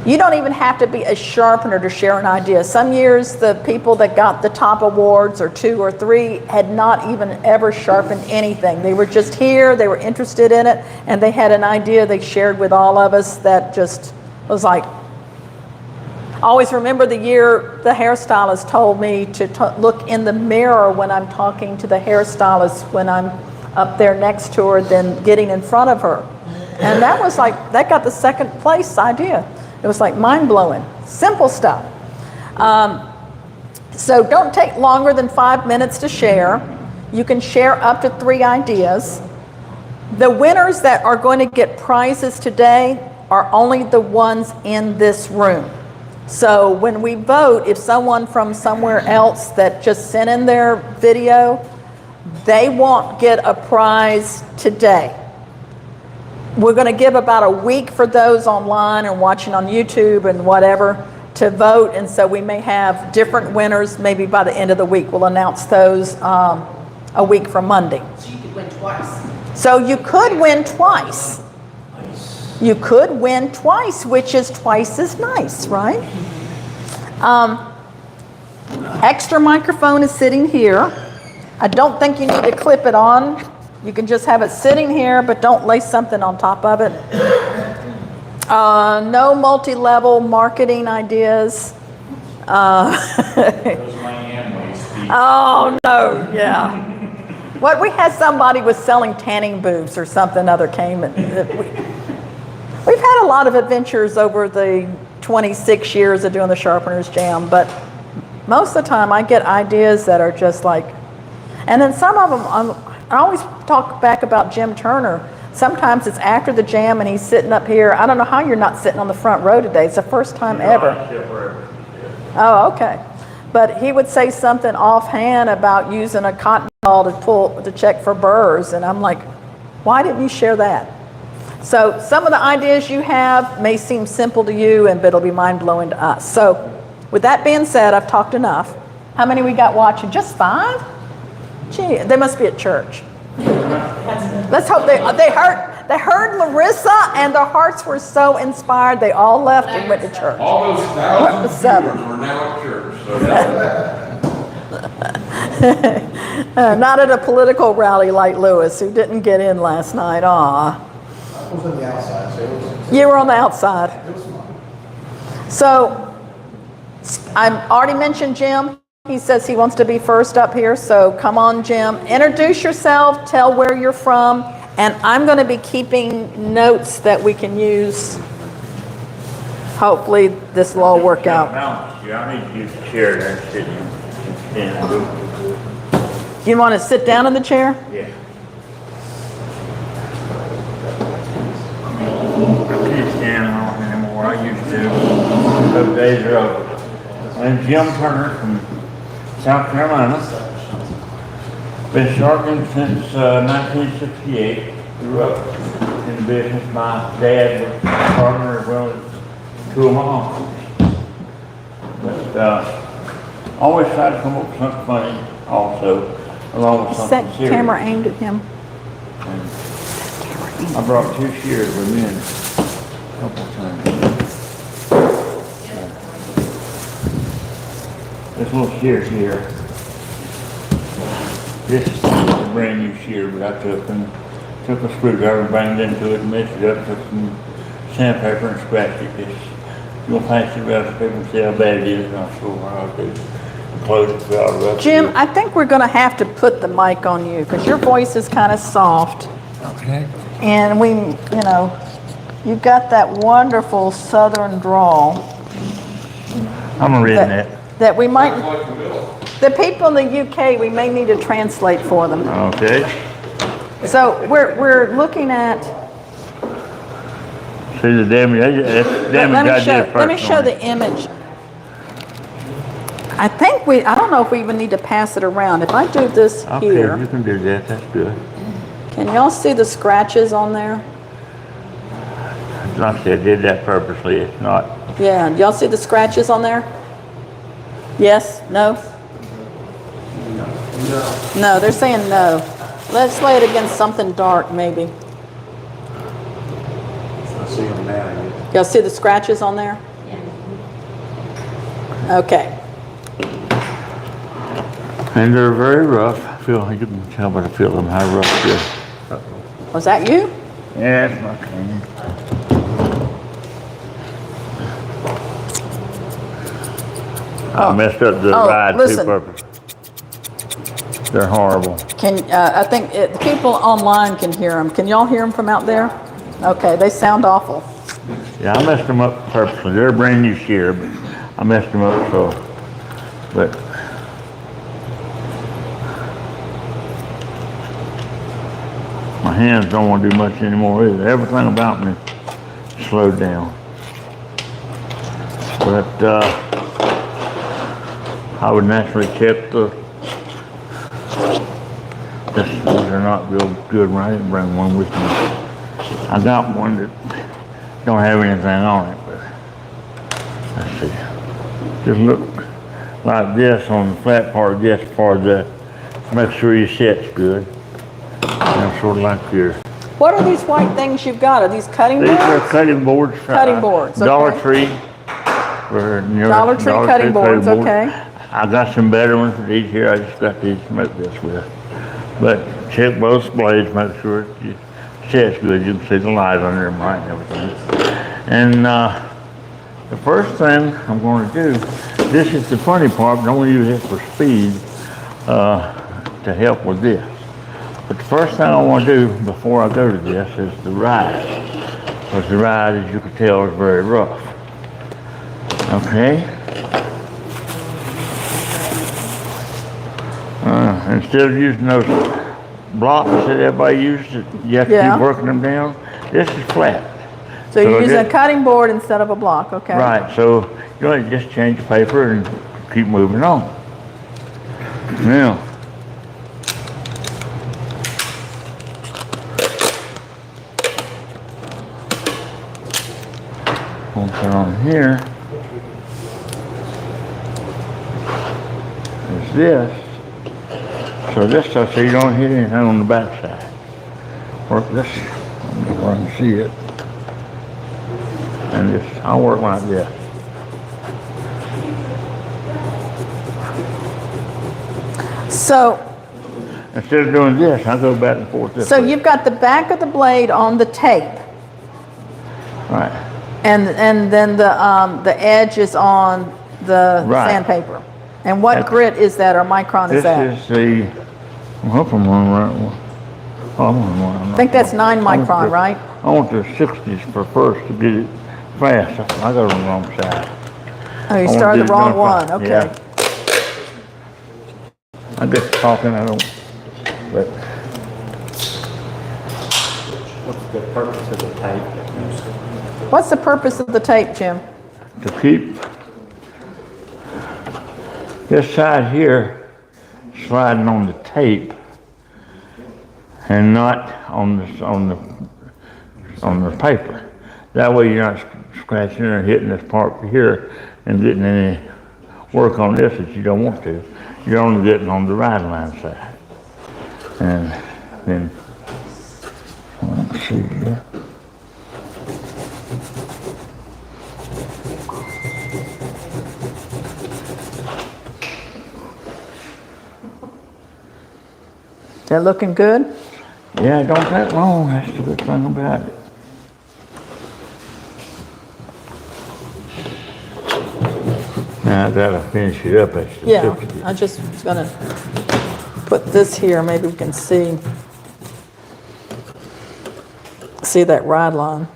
You don't even have to be a sharpener to share an idea. Some years, the people that got the top awards, or 2 or 3, had not even ever sharpened anything. They were just here, they were interested in it, and they had an idea they shared with all of us that just was like, I always remember the year the hairstylist told me to look in the mirror when I'm talking to the hairstylist when I'm up there next to her than getting in front of her. And that was like, that got the 2nd place idea. It was like mind-blowing. Simple stuff. So don't take longer than 5 minutes to share. You can share up to 3 ideas. The winners that are going to get prizes today are only the ones in this room. So when we vote, if someone from somewhere else that just sent in their video, they won't get a prize today. We're going to give about a week for those online and watching on YouTube and whatever to vote, and so we may have different winners. Maybe by the end of the week we'll announce those a week from Monday. So you could win twice. So you could win twice. You could win twice, which is twice as nice, right? Extra microphone is sitting here. I don't think you need to clip it on. You can just have it sitting here, but don't lay something on top of it. No multi-level marketing ideas. Oh, no, yeah. What, we had somebody was selling tanning booths or something other came. We've had a lot of adventures over the 26 years of doing the Sharpeners Jam, but most of the time I get ideas that are just like, and then some of them, I always talk back about Jim Turner. Sometimes it's after the jam and he's sitting up here. I don't know how you're not sitting on the front row today. It's the first time ever. Oh, okay. But he would say something offhand about using a cotton ball to check for burrs. And I'm like, why didn't you share that? So some of the ideas you have may seem simple to you, but it'll be mind-blowing to us. So with that being said, I've talked enough. How many we got watching? Just 5? Gee, they must be at church. Let's hope they heard Larissa, and their hearts were so inspired they all left and went to church. All those thousands of viewers are now at church. So Not at a political rally like Lewis, who didn't get in last night. Aw. I was on the outside, so it was. You were on the outside. It was fun. So I already mentioned Jim. He says he wants to be first up here, so come on, Jim. Introduce yourself, tell where you're from, and I'm going to be keeping notes that we can use. Hopefully this will all work out. I need to use the chair there sitting in. You want to sit down in the chair? Yeah. I can't stand on anymore. I used to. Those days are over. I'm Jim Turner from South Carolina. Been sharpening since 1968. Grew up in the business. My dad was a sharpener as well as two of my uncles. But always try to come up with something funny also, along with something Set serious. camera aimed at him. I brought 2 shears with me a couple of times. This little shear here. This is a brand new shear, but I took a screwdriver and banged into it and mixed it up, took some sandpaper and scratched it. You'll pass it around so people can see how bad it is, and I'm sure I'll do. Close it to all the rest. Jim, I think we're gonna have to put the mic on you, because your voice is kind of soft. Okay. And you've got that wonderful southern drawl I'm reading that. that we might, the people in the UK, we may need to translate for them. Okay. So we're looking at, See the damage, that's damage I did let me show the image. I don't know if we even need to pass it around. If I do this Okay, here, you can do that, that's good. can y'all see the scratches on there? Like I said, I did that purposely, it's not. Yeah, y'all see the scratches on there? Yes? No? No, they're saying no. Let's lay it against something dark, maybe. I see them now. Y'all see the scratches on there? Okay. And they're very rough. You can tell by the feel of them how rough they are. Was that you? Yeah, it's my cane. I messed up the ride listen. too purpose. They're horrible. I think the people online can hear them. Can y'all hear them from out there? Okay, they sound awful. Yeah, I messed them up purposely. They're a brand new shear, but I messed them up so. But my hands don't want to do much anymore either. Everything about me slowed down. But I would naturally check these are not real good. I didn't bring one with me. I got one that don't have anything on it, but let's see. Just look like this on the flat part, just for the, make sure your set's good. And sort of like your. What are these white things you've got? Are these cutting These are boards? cutting boards. Cutting boards, Dollar okay. Tree. Dollar Tree cutting boards, okay. I got some better ones for these here. I just got these to make this with. But check both blades, make sure your set's good. You can see the light under them right and everything. And the first thing I'm going to do, this is the funny part, don't use it for speed to help with this. But the first thing I want to do before I go to this is the ride. Because the ride, as you can tell, is very rough. Okay? Instead of using those blocks that everybody uses, you have to Yeah. keep working them down. This is flat. So you're using a this- cutting board instead of a block, okay? Right, so you know, just change the paper and keep moving on. Now, we'll put on here is this. So this stuff, so you don't hit anything on the back side. Work this, where I can see it. And just, I'll work like this. So Instead of doing this, I go back and forth this So way. you've got the back of the blade on the tape, Right. and then the edge is on the Right. sandpaper. And what That's- grit is that, or micron is This that? is the, I hope I'm on the right one. Oh, I'm on the one. I think that's 9 micron, right? I want the 60s for first to get it fast. I go to the wrong side. Oh, you I wanna started get the it wrong done one, fast. okay. Yeah. I get talking, I don't, but What's the purpose of the tape? What's the purpose of the tape, Jim? to keep this side here sliding on the tape and not on the paper. That way you're not scratching or hitting this part here and getting any work on this that you don't want to. You're only getting on the right line side. And then, let's see here. They're looking good? Yeah, it don't take long. That's the good thing about it. Now I gotta finish it up. That's the Yeah, 60. I just was gonna put this here, maybe we can see that ride line.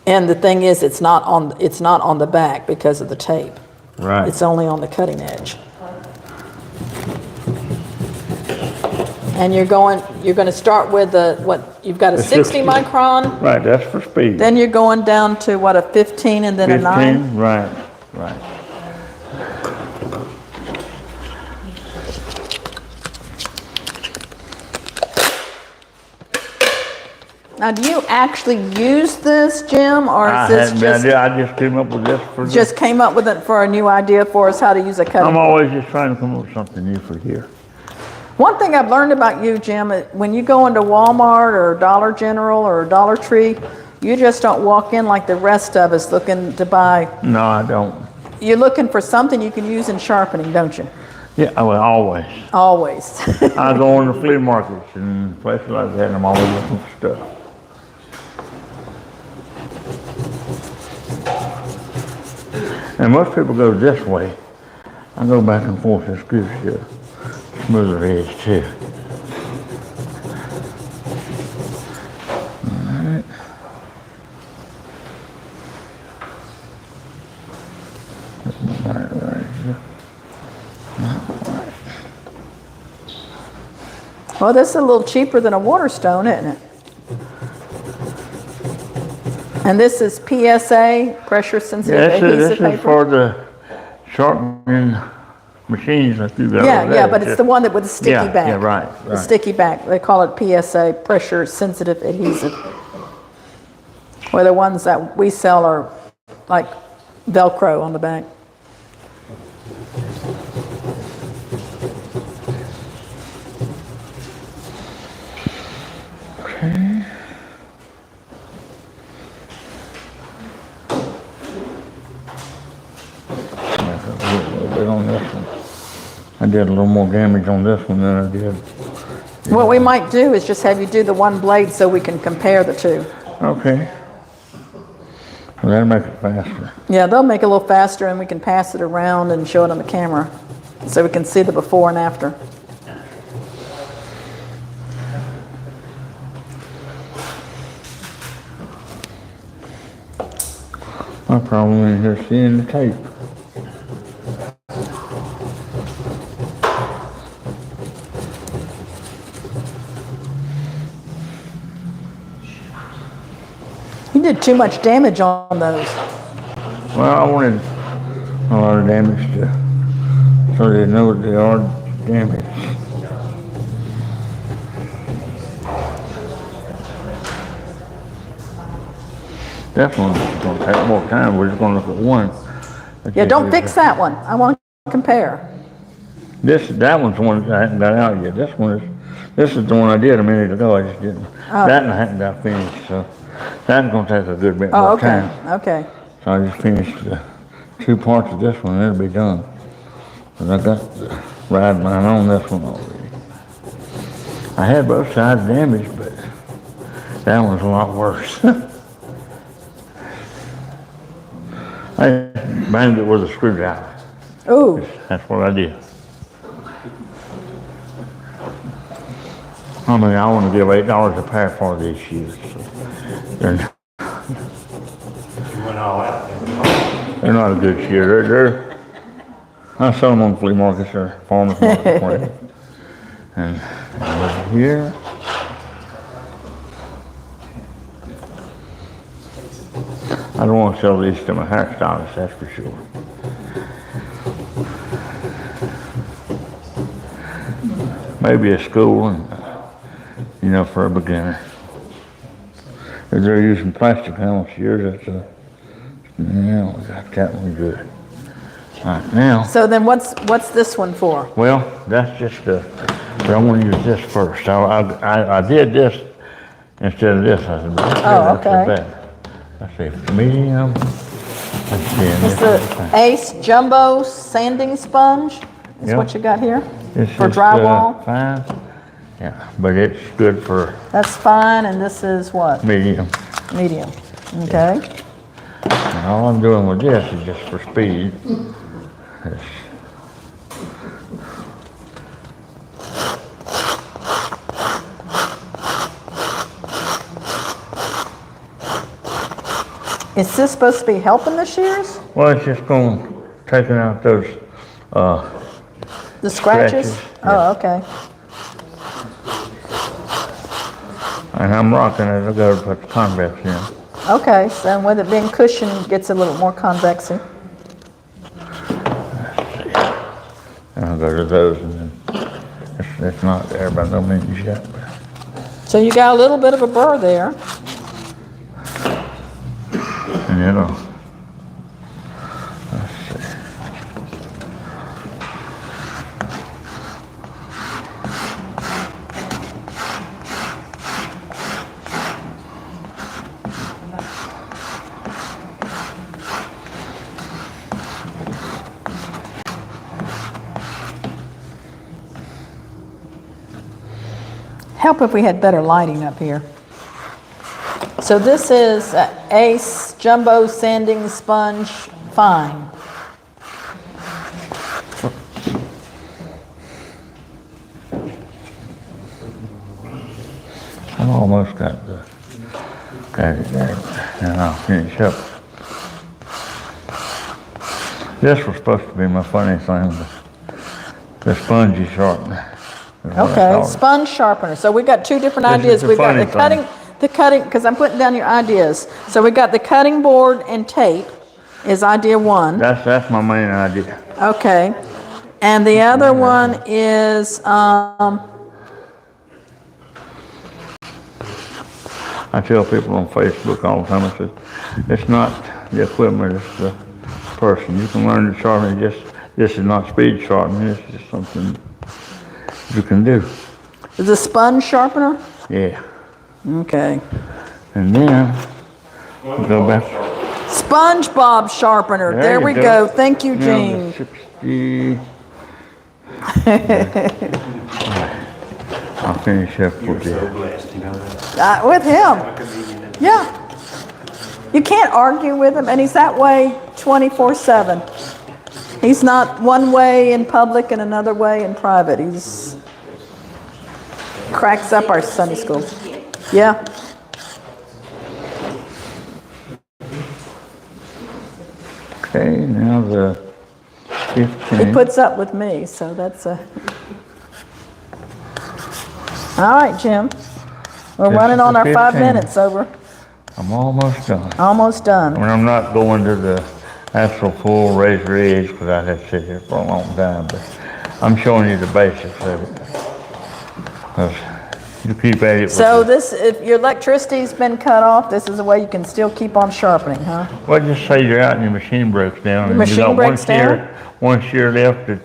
And the thing is, it's not on the back because of the tape. Right. It's only on the cutting edge. And you're gonna start with you've got a 60 micron, Right, that's for speed. then you're going down to what, a 15 and then a 9? 15, right. Now, do you actually use this, Jim, or I is this hadn't just, been, I just came up with this for this. just came up with it for a new idea for us how to use a cutting I'm board? always just trying to come up with something new for here. One thing I've learned about you, Jim, when you go into Walmart or Dollar General or Dollar Tree, you just don't walk in like the rest of us looking to buy. No, I don't. You're looking for something you can use in sharpening, don't you? Yeah, well, always. Always. I go on the flea markets and places like that, and I'm always looking for stuff. And most people go this way. I go back and forth. This gives you a smoother edge too. All right. Right here. Well, this is a little cheaper than a Waterstone, isn't it? And this is PSA, pressure sensitive Yeah, adhesive this is paper. for the sharpening machines like you got over Yeah, there. but it's the one that with the sticky Yeah, back. yeah, right, The right. sticky back. They call it PSA, pressure sensitive adhesive. Where the ones that we sell are like Velcro on the back. Okay. A little bit on this one. I did a little more damage on this one than I did. What we might do is just have you do the one blade so we can compare the two. Okay. Well, that'll make it faster. Yeah, they'll make it a little faster and we can pass it around and show it on the camera so we can see the before and after. My problem is here seeing the tape. You did too much damage on those. Well, I wanted a lot of damage to, so they know they are damaged. That one's gonna take more time. We're just gonna look at one. Yeah, don't fix that one. I want to compare. That one's the one that I hadn't got out yet. This is the one I did a minute ago. I just didn't. That one I hadn't got finished, so that's gonna take a good bit Oh, more okay, time. okay. So I just finished the 2 parts of this one, and it'll be done. Cause I got the ride mine on this one already. I had both sides damaged, but that one's a lot worse. I banged it with a screwdriver. Ooh, That's what I did. I mean, I want to give $8 a pair for these shoes. So they're not a good shoe. They're I sell them on flea markets or farmers markets. And over here. I don't want to sell these to my hairstylist, that's for sure. maybe a school, and you know, for a beginner. If they're using plastic handle shears, that's a, yeah, that would be good. All right, now. So then what's this one for? Well, that's just but I want to use this first. I did this instead of this. I said, Oh, okay. Bad. Let's see, medium. Let's see. It's the Ace Jumbo Sanding Sponge, is Yep. what you got here? This For is, drywall? fine. Yeah, but it's good for That's fine, and this is what? medium. Medium, okay? And all I'm doing with this is just for speed. It's, Is this supposed to be helping the shears? well, it's just going, taking out those, The scratches? Scratches, Oh, okay. and I'm rocking it. I gotta put the convex in. Okay, so with it being cushioned, it gets a little more convexy. And I'll go to those, and then it's not there by no means yet. So you got a little bit of a burr there. And it'll, let's see. Help if we had better lighting up here. So this is Ace Jumbo Sanding Sponge Fine. I've almost got it there, and I'll finish up. This was supposed to be my funny thing, the spongy sharpener. is what I Okay, call it. sponge sharpener. So we've got two different This is ideas. the We've got funny the cutting, because I'm putting down your ideas. So we got the cutting board and tape is idea one. That's my main idea. Okay. And the other one is, I tell people on Facebook all the time, I said, it's not the equipment, it's the person. You can learn to sharpen, this is not speed sharpening, this is something you can do. the sponge sharpener? Yeah. Okay. And then, go back. SpongeBob sharpener. There you we go. Thank you, Now, Gene. the 60. I'll finish up with this. With him. Yeah. You can't argue with him, and he's that way 24/7. He's not one way in public and another way in private. He's cracks up our Sunday school. Yeah. Okay, now the 15. He puts up with me, so that's a... All right, Jim. We're This running is on the our 5 15. minutes over. I'm almost done. Almost done. When I'm not going to the actual full razor edge, because I had to sit here for a long time, but I'm showing you the basics of it. 'Cause you keep at it. So with this, if your electricity's been cut off, this is a way you can still keep on sharpening, huh? well, just say you're out and your machine breaks down. Your and you machine got breaks down? one shear left that,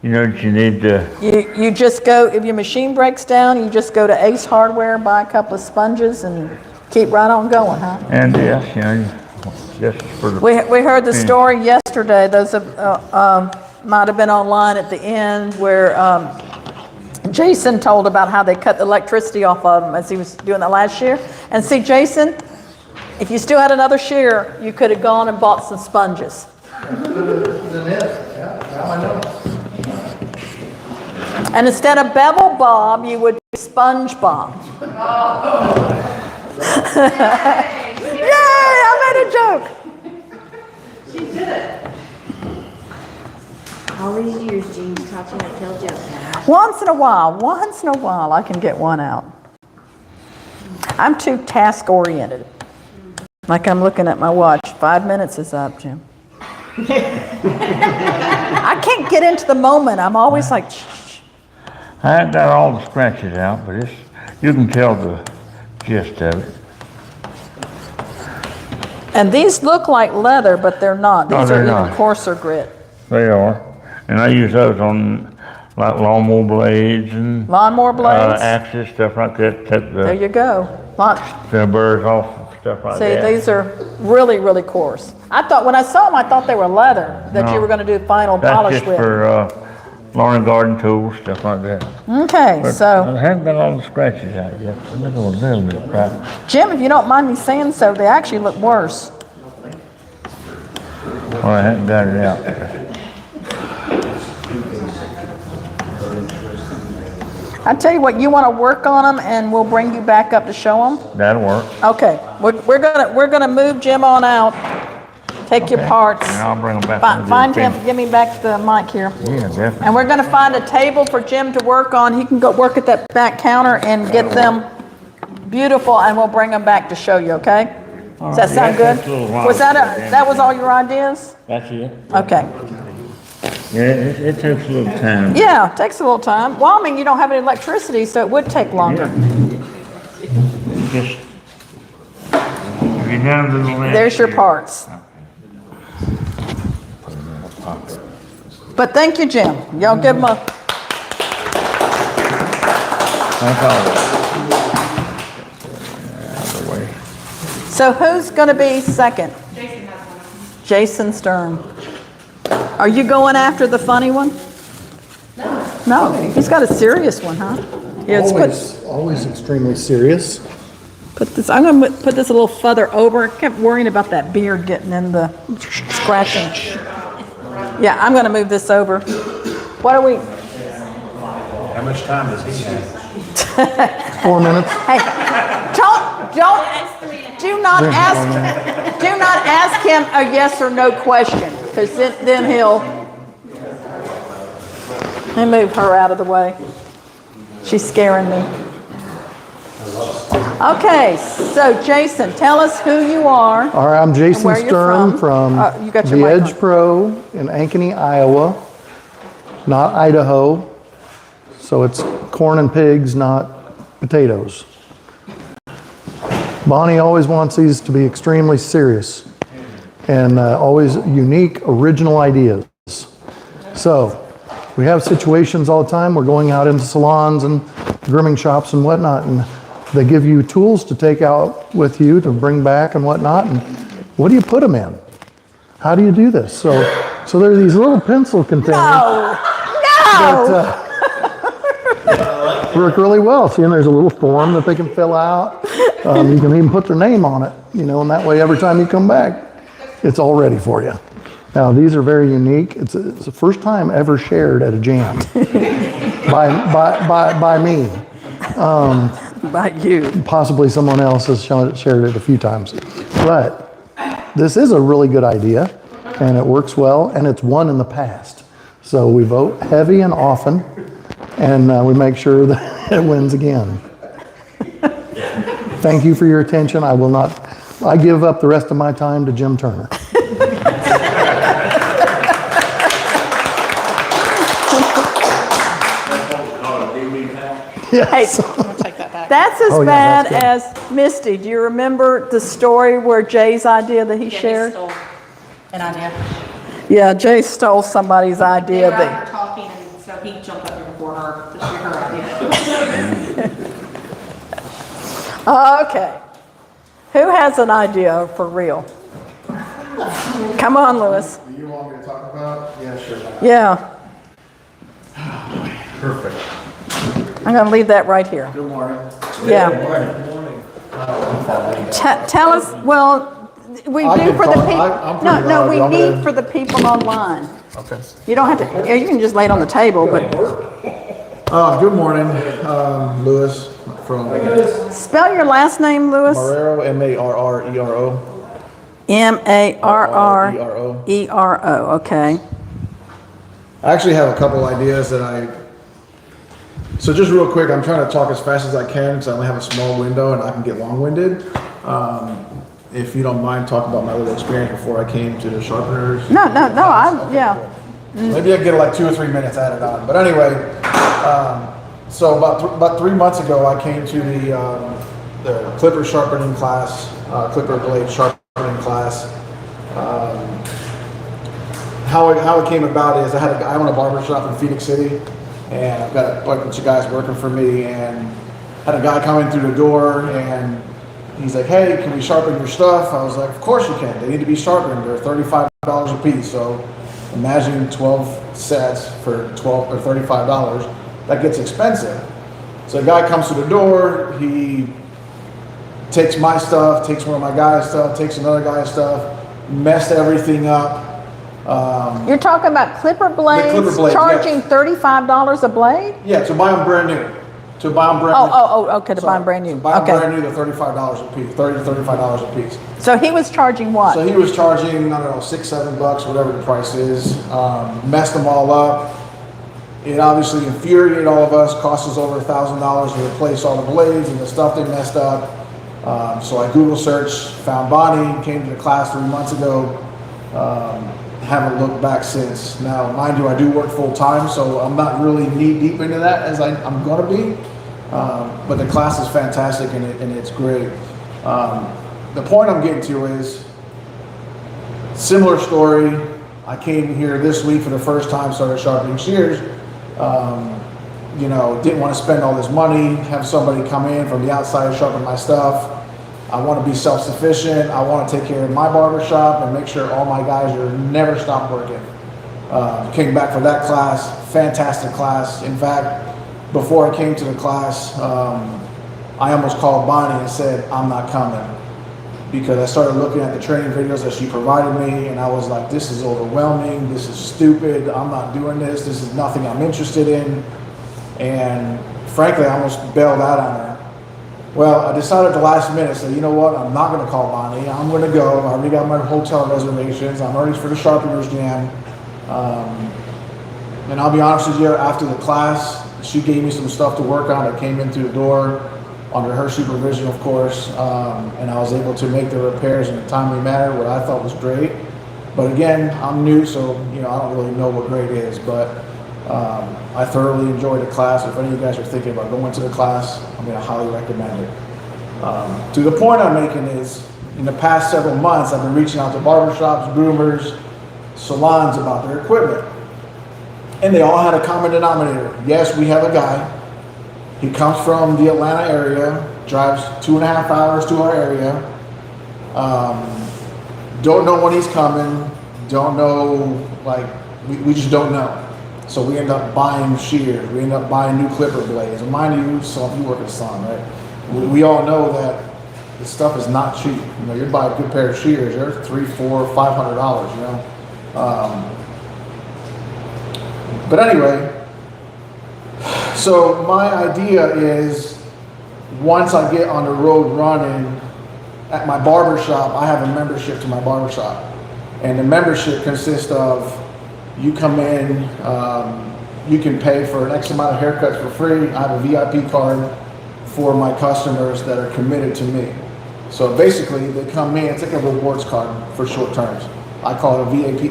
you know, that you need to, You just go, if your machine breaks down, you just go to Ace Hardware, buy a couple of sponges and keep right on going, huh? and yes, you know, just for the. We heard the story yesterday, those of, might have been online at the end, where Jason told about how they cut the electricity off of him as he was doing that last year. And see, Jason, if you still had another shear, you could have gone and bought some sponges. And instead of bevel bob, you would do sponge bob. Yay, I made a joke. All these years, Gene taught you how to tell jokes. Once in a while, I can get one out. I'm too task-oriented. Like I'm looking at my watch. 5 minutes is up, Jim. I can't get into the moment. I'm always like, shh. I haven't got all the scratches out, but you can tell the gist of it. And these look like leather, but they're not. No, These they're are even not. coarser grit. They are. And I use those on like lawnmower blades and Lawnmower blades? axes, stuff like that. Take There you go. the burrs off and stuff like See, that. these are really, really coarse. I thought, when I saw them, I thought they were leather that you No. were going to do final That's polish just with. for lawn and garden tools, stuff like that. Okay, But so, I haven't got all the scratches out yet. I'm looking a little bit right. Jim, if you don't mind me saying so, they actually look worse. Well, I haven't got it out. I tell you what, you want to work on them, and we'll bring you back up to show them? That'll work. Okay, we're gonna move Jim on out. Take your parts. And I'll bring them back. Find him, give me back the mic here. Yeah, definitely. And we're gonna find a table for Jim to work on. He can go work at that back counter and get them beautiful, and we'll bring them back to show you, okay? Does that sound good? Was that was all your ideas? That's it. Okay. Yeah, it takes a little time. Yeah, it takes a little time. Well, I mean, you don't have any electricity, so it would take longer. Just get down to the last. There's your parts. But thank you, Jim. Y'all give him a, That's all. so who's gonna be second? Jason Stern. Are you going after the funny one? No, he's got a serious one, huh? Here, let's Always extremely serious. put this, I'm gonna put this a little further over. I kept worrying about that beard getting in the scratching. Yeah, I'm gonna move this over. What are we, How much time does he have? 4 minutes. hey, do not ask him a yes or no question, because then he'll, let me move her out of the way. She's scaring me. Okay, so Jason, tell us who you are. All right, I'm Jason where you're Stern from. from You got your the mic Edge on. Pro in Ankeny, Iowa, not Idaho. So it's corn and pigs, not potatoes. Bonnie always wants these to be extremely serious and always unique, original ideas. So we have situations all the time. We're going out into salons and grooming shops and whatnot, and they give you tools to take out with you to bring back and whatnot. And what do you put them in? How do you do this? So there are these little pencil containers No, that work really well. See, and there's a little form that they can fill out. You can even put their name on it, and that way every time you come back, it's all ready for you. Now, these are very unique. It's the first time ever shared at a jam by me. by you. Possibly someone else has shared it a few times. But this is a really good idea, and it works well, and it's won in the past. So we vote heavy and often, and we make sure that it wins again. Thank you for your attention. I give up the rest of my time to Jim Turner. Yes. That's as Oh, yeah, bad that's as Misty. Do you remember the story where Jay's idea that he shared? An idea. Yeah, Jay stole somebody's idea. They were out there talking, and so he jumped up there before her to share her idea. Okay. Who has an idea for real? Come on, Louis. Do you want me to talk about? Yeah, sure. Yeah, Perfect. I'm going to leave that right here. Good morning. Yeah. Tell us, well, we I do can for the talk. people. I'm No, pretty no, loud. we You want me need to- for the people online. Okay. You don't have to, yeah, you can just lay it on the table, but Good morning, Louis from spell your last name, Louis. Marrero, M-A-R-R-E-R-O. M-A-R-R-E-R-O, okay. I actually have a couple ideas so just real quick, I'm trying to talk as fast as I can because I only have a small window and I can get long-winded. If you don't mind talking about my little experience before I came to the Sharpeners. No, yeah. Maybe I can get like 2 or 3 minutes added on. But anyway, So about 3 months ago, I came to the clipper sharpening class, clipper blade sharpening class. How it came about is I own a barber shop in Phoenix City, and I've got a bunch of guys working for me, and had a guy come in through the door, and he's like, "Hey, can we sharpen your stuff?" I was like, "Of course you can. They need to be sharpened. They're $35 a piece." So imagine 12 sets for $12 or $35. That gets expensive. So a guy comes to the door, he takes my stuff, takes one of my guys' stuff, takes another guy's stuff, messed everything up. You're talking about clipper blades, clipper blades, charging yes. $35 a blade? Yeah, to buy them brand new. To buy them brand new. Okay, to buy them brand new. To buy them Okay. brand new, they're $35 a piece, $30 to $35 a piece. So he was charging what? So he was charging, I don't know, $6, $7, whatever the price is. Messed them all up. It obviously infuriated all of us. Cost us over $1,000 to replace all the blades and the stuff they messed up. So I Google searched, found Bonnie, came to the class 3 months ago. Haven't looked back since. Now, mind you, I do work full time, so I'm not really knee deep into that as I'm going to be. But the class is fantastic and it's great. The point I'm getting to is similar story. I came here this week for the first time, started sharpening shears. You know, didn't want to spend all this money, have somebody come in from the outside sharpen my stuff. I want to be self-sufficient. I want to take care of my barber shop and make sure all my guys are never stop working. Came back for that class, fantastic class. In fact, before I came to the class, I almost called Bonnie and said, "I'm not coming." Because I started looking at the training videos that she provided me, and I was like, this is overwhelming, this is stupid, I'm not doing this, this is nothing I'm interested in. And frankly, I almost bailed out on her. Well, I decided at the last minute, so you know what, I'm not gonna call Bonnie, I'm gonna go, I already got my hotel reservations, I'm already for the Sharpeners Jam. And I'll be honest with you, after the class, she gave me some stuff to work on. I came in through the door, under her supervision, of course, and I was able to make the repairs in a timely manner, what I thought was great. But again, I'm new, so you know I don't really know what great is. But I thoroughly enjoyed the class. If any of you guys are thinking about going to the class, I'm going to highly recommend it. To the point I'm making is, in the past several months, I've been reaching out to barbershops, groomers, salons about their equipment, and they all had a common denominator. Yes, we have a guy. He comes from the Atlanta area, drives 2.5 hours to our area. Don't know when he's coming. Don't know, like, we just don't know. So we end up buying shears. We end up buying new clipper blades. And mind you, so you work at a salon, right? We all know that this stuff is not cheap. You know, you buy a good pair of shears, they're $300, $400, $500, you know? But anyway, so my idea is once I get on the road running at my barber shop, I have a membership to my barber shop. And the membership consists of you come in, you can pay for an X amount of haircuts for free. I have a VIP card for my customers that are committed to me. So basically they come in, it's like a rewards card for short terms. I call it a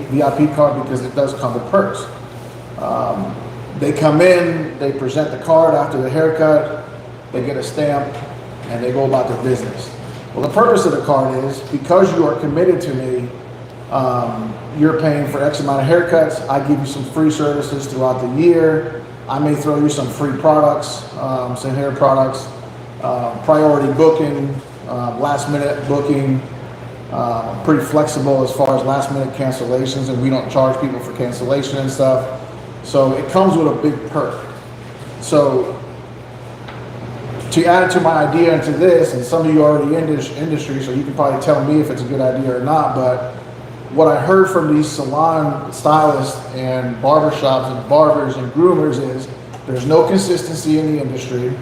VIP card because it does come with perks. They come in, they present the card after the haircut, they get a stamp, and they go about their business. Well, the purpose of the card is because you are committed to me, you're paying for X amount of haircuts. I give you some free services throughout the year. I may throw you some free products, some hair products, priority booking, last minute booking, pretty flexible as far as last minute cancellations, and we don't charge people for cancellation and stuff. So it comes with a big perk. So to add to my idea into this, and some of you are already in this industry, so you can probably tell me if it's a good idea or not, but what I heard from these salon stylists and barbershops and barbers and groomers is there's no consistency in the industry,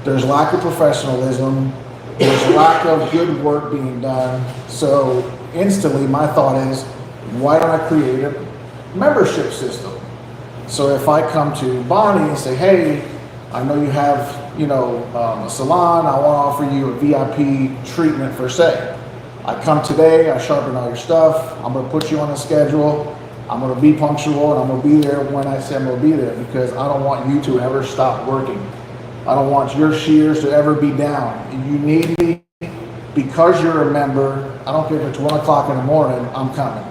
there's lack of professionalism, there's lack of good work being done. So instantly my thought is, why don't I create a membership system? So if I come to Bonnie and say, hey, I know you have, you know, a salon, I want to offer you a VIP treatment for say. I come today, I sharpen all your stuff, I'm going to put you on a schedule, I'm gonna be punctual and I'm gonna be there when I say I'm gonna be there, because I don't want you to ever stop working. I don't want your shears to ever be down. You need me because you're a member. I don't care if it's 1 o'clock in the morning, I'm coming.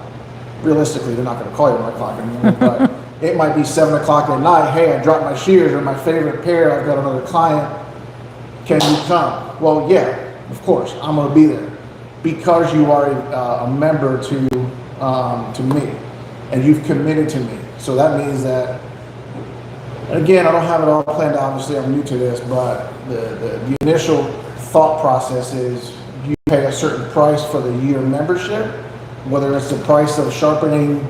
Realistically, they're not gonna call you 1 o'clock in the morning, but it might be 7 o'clock at night. Hey, I dropped my shears, or my favorite pair, I've got another client. Can you come? Well, yeah, of course, I'm gonna be there because you are a member to me, and you've committed to me. So that means that, again, I don't have it all planned, obviously, I'm new to this, but the initial thought process is you pay a certain price for the year membership, whether it's the price of sharpening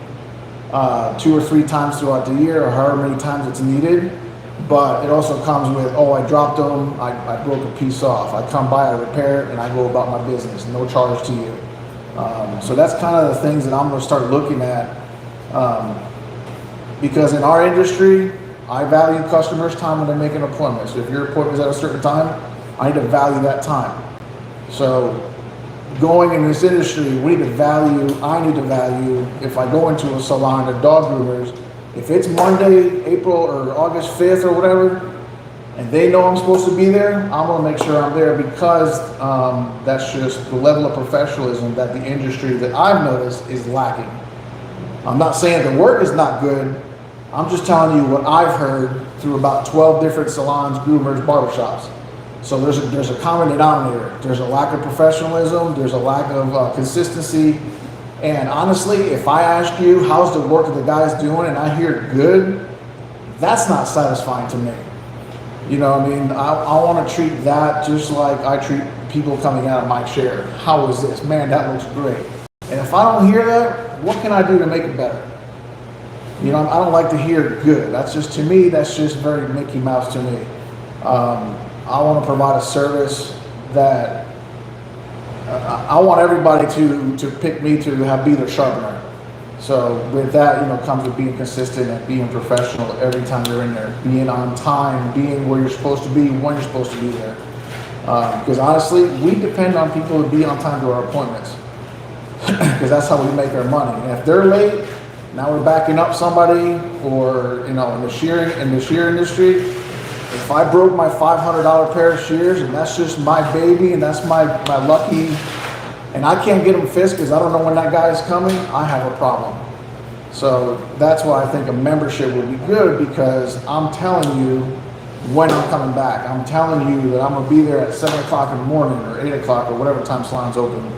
2 or 3 times throughout the year, or however many times it's needed. But it also comes with, oh, I dropped them, I broke a piece off. I come by, I repair it, and I go about my business, no charge to you. So that's kind of the things that I'm gonna start looking at. Because in our industry, I value customers' time when they make an appointment. So if your appointment is at a certain time, I need to value that time. So going in this industry, I need to value, if I go into a salon, a dog groomers, if it's Monday, April or August 5th or whatever, and they know I'm supposed to be there, I'm gonna make sure I'm there, because that's just the level of professionalism that the industry that I've noticed is lacking. I'm not saying the work is not good, I'm just telling you what I've heard through about 12 different salons, groomers, barbershops. So there's a common denominator. There's a lack of professionalism, there's a lack of consistency. And honestly, if I ask you, how's the work that the guy's doing, and I hear good, that's not satisfying to me. You know what I mean? I want to treat that just like I treat people coming out of my chair. How is this? Man, that looks great. And if I don't hear that, what can I do to make it better? You know, I don't like to hear good. That's just, to me, that's just very Mickey Mouse to me. I want to provide a service that I want everybody to pick me to be their sharpener. So with that, you know, comes with being consistent and being professional every time you're in there, being on time, being where you're supposed to be, when you're supposed to be there. Because honestly, we depend on people to be on time to our appointments, because that's how we make our money. And if they're late, now we're backing up somebody, or, you know, in the shear industry, if I broke my $500 pair of shears, and that's just my baby, and that's my lucky, and I can't get them fixed because I don't know when that guy is coming, I have a problem. So that's why I think a membership would be good, because I'm telling you when I'm coming back. I'm telling you that I'm gonna be there at 7 o'clock in the morning, or 8 o'clock, or whatever time salon's open.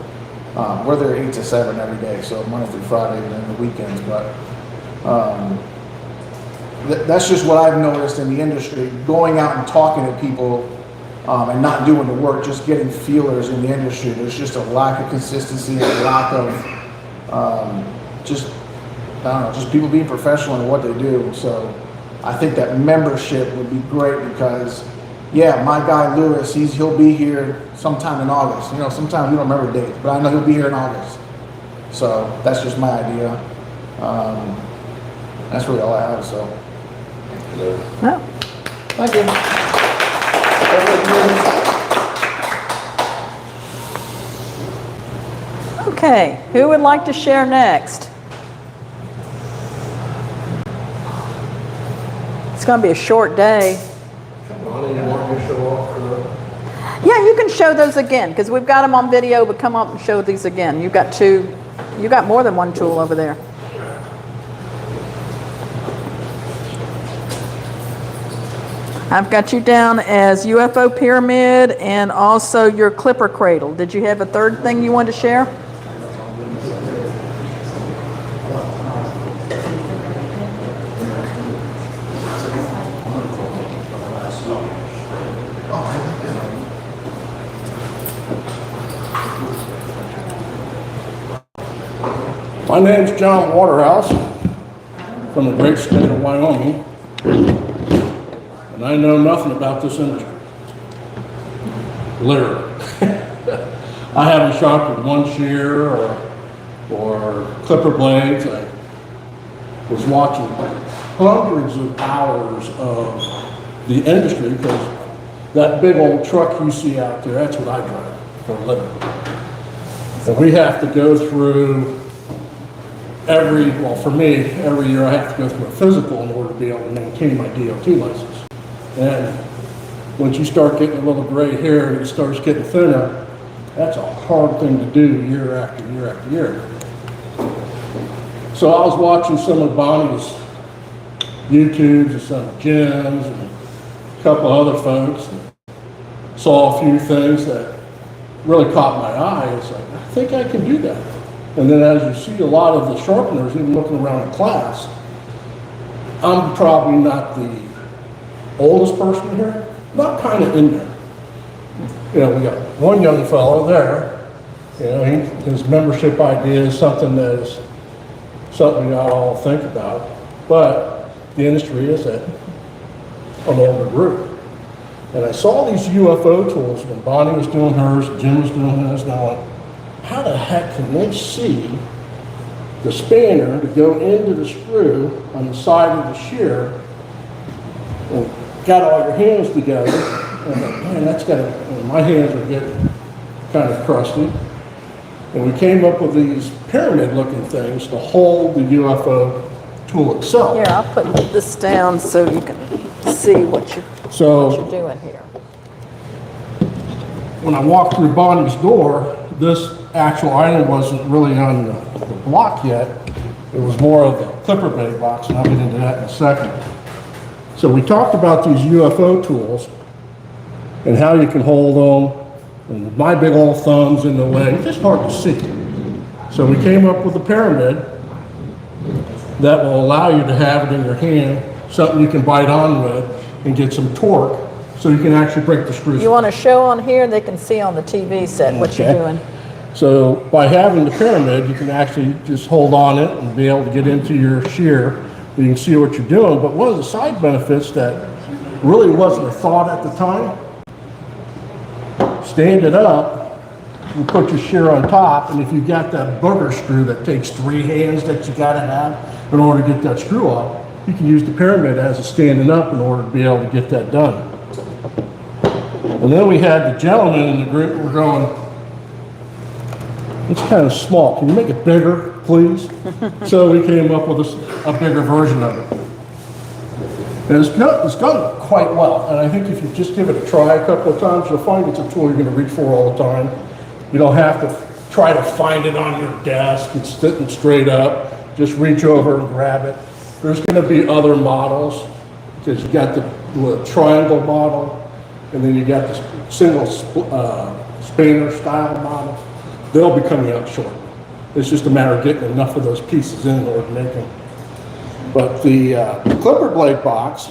We're there 8 to 7 every day, so Monday through Friday, and then the weekends. But that's just what I've noticed in the industry, going out and talking to people and not doing the work, just getting feelers in the industry. There's just a lack of consistency, a lack of just people being professional in what they do. So I think that membership would be great, because yeah, my guy Lewis, he'll be here sometime in August. You know, sometimes we don't remember dates, but I know he'll be here in August. So that's just my idea. That's really all I have, so. No. Thank you. Okay, who would like to share next? It's going to be a short day. Yeah, you can show those again, because we've got them on video, but come up and show these again. You've got more than one tool over there. I've got you down as UFO pyramid and also your clipper cradle. Did you have a third thing you wanted to share? My name's John Waterhouse from the great state of Wyoming, and I know nothing about this industry, literally. I haven't sharpened one shear or clipper blades. I was watching hundreds of hours of the industry, because that big old truck you see out there, that's what I drive for a living. And we have to go through well, for me, every year I have to go through a physical in order to be able to maintain my DOT license. And once you start getting a little gray hair and it starts getting thinner, that's a hard thing to do year after year after year. So I was watching some of Bonnie's YouTubes and some of Jim's and a couple other folks, and saw a few things that really caught my eye. It's like, I think I can do that. And then as you see a lot of the sharpeners, even looking around the class, I'm probably not the oldest person here, but I'm kind of in there. You know, we got one young fellow there, you know, his membership idea is something that is something we ought to all think about, but the industry is at an older group. And I saw these UFO tools when Bonnie was doing hers, Jim was doing his, and I went, how the heck can they see the spanner to go into the screw on the side of the shear and got all your hands together? And I'm like, man, that's got to, my hands are getting kind of crusty. And we came up with these pyramid-looking things to hold the UFO tool itself. Here, I'll put this down so you can see what you're doing here. When I walked through Bonnie's door, this actual item wasn't really on the block yet. It was more of the clipper blade box, and I'll get into that in a second. So we talked about these UFO tools and how you can hold them. And my big old thumb's in the way, it's just hard to see. So we came up with a pyramid that will allow you to have it in your hand, something you can bite on with and get some torque so you can actually break the screws. You want to show on here, they can see on the TV set what you're doing. So by having the pyramid, you can actually just hold on it and be able to get into your shear. You can see what you're doing. But one of the side benefits that really wasn't a thought at the time, stand it up, you put your shear on top, and if you got that booger screw that takes 3 hands that you gotta have in order to get that screw off, you can use the pyramid as a standing up in order to be able to get that done. And then we had the gentleman in the group who were going, it's kind of small, can you make it bigger, please? So we came up with a bigger version of it. And it's done quite well, and I think if you just give it a try a couple of times, you'll find it's a tool you're going to reach for all the time. You don't have to try to find it on your desk, it's sitting straight up, just reach over and grab it. There's going to be other models, because you got the triangle model, and then you got the single spanner style model. They'll be coming out short. It's just a matter of getting enough of those pieces in order to make them. But the clipper blade box,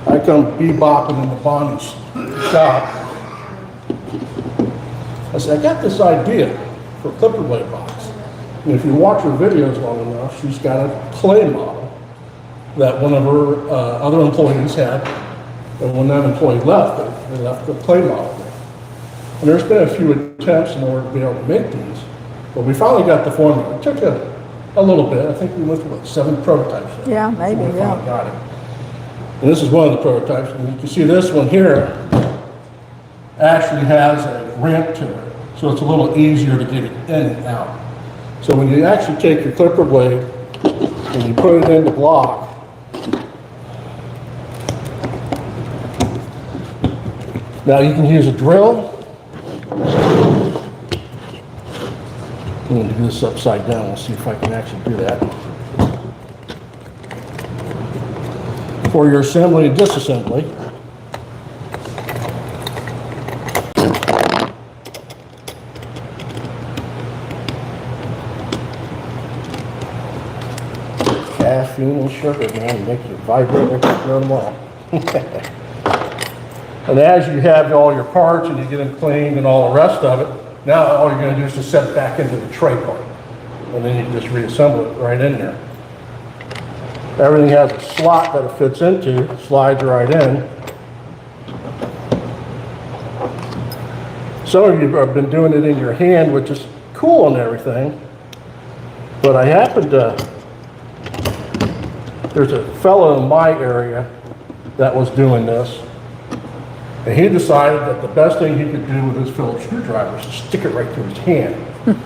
I come bebopping into Bonnie's shop. I said, I got this idea for a clipper blade box. And if you watch her videos long enough, she's got a clay model that one of her other employees had. And when that employee left, they left the clay model there. And there's been a few attempts in order to be able to make these. But we finally got the formula. It took a little bit. I think we went through 7 prototypes. Yeah, maybe, before we yeah. finally got it. And this is one of the prototypes. And you can see this one here actually has a ramp to it. So it's a little easier to get it in and out. So when you actually take your clipper blade and you put it in the block, now you can use a drill. I'm going to do this upside down. We'll see if I can actually do that. For your assembly and disassembly. Caffeine and sugar, man, makes it vibrate like you throw them all. And as you have all your parts and you get them cleaned and all the rest of it, now all you're going to do is just set it back into the tray part. And then you can just reassemble it right in there. Everything has a slot that it fits into, slides right in. Some of you have been doing it in your hand, which is cool and everything. But I happened to, there's a fellow in my area that was doing this. And he decided that the best thing he could do with his Phillips screwdriver was to stick it right through his hand.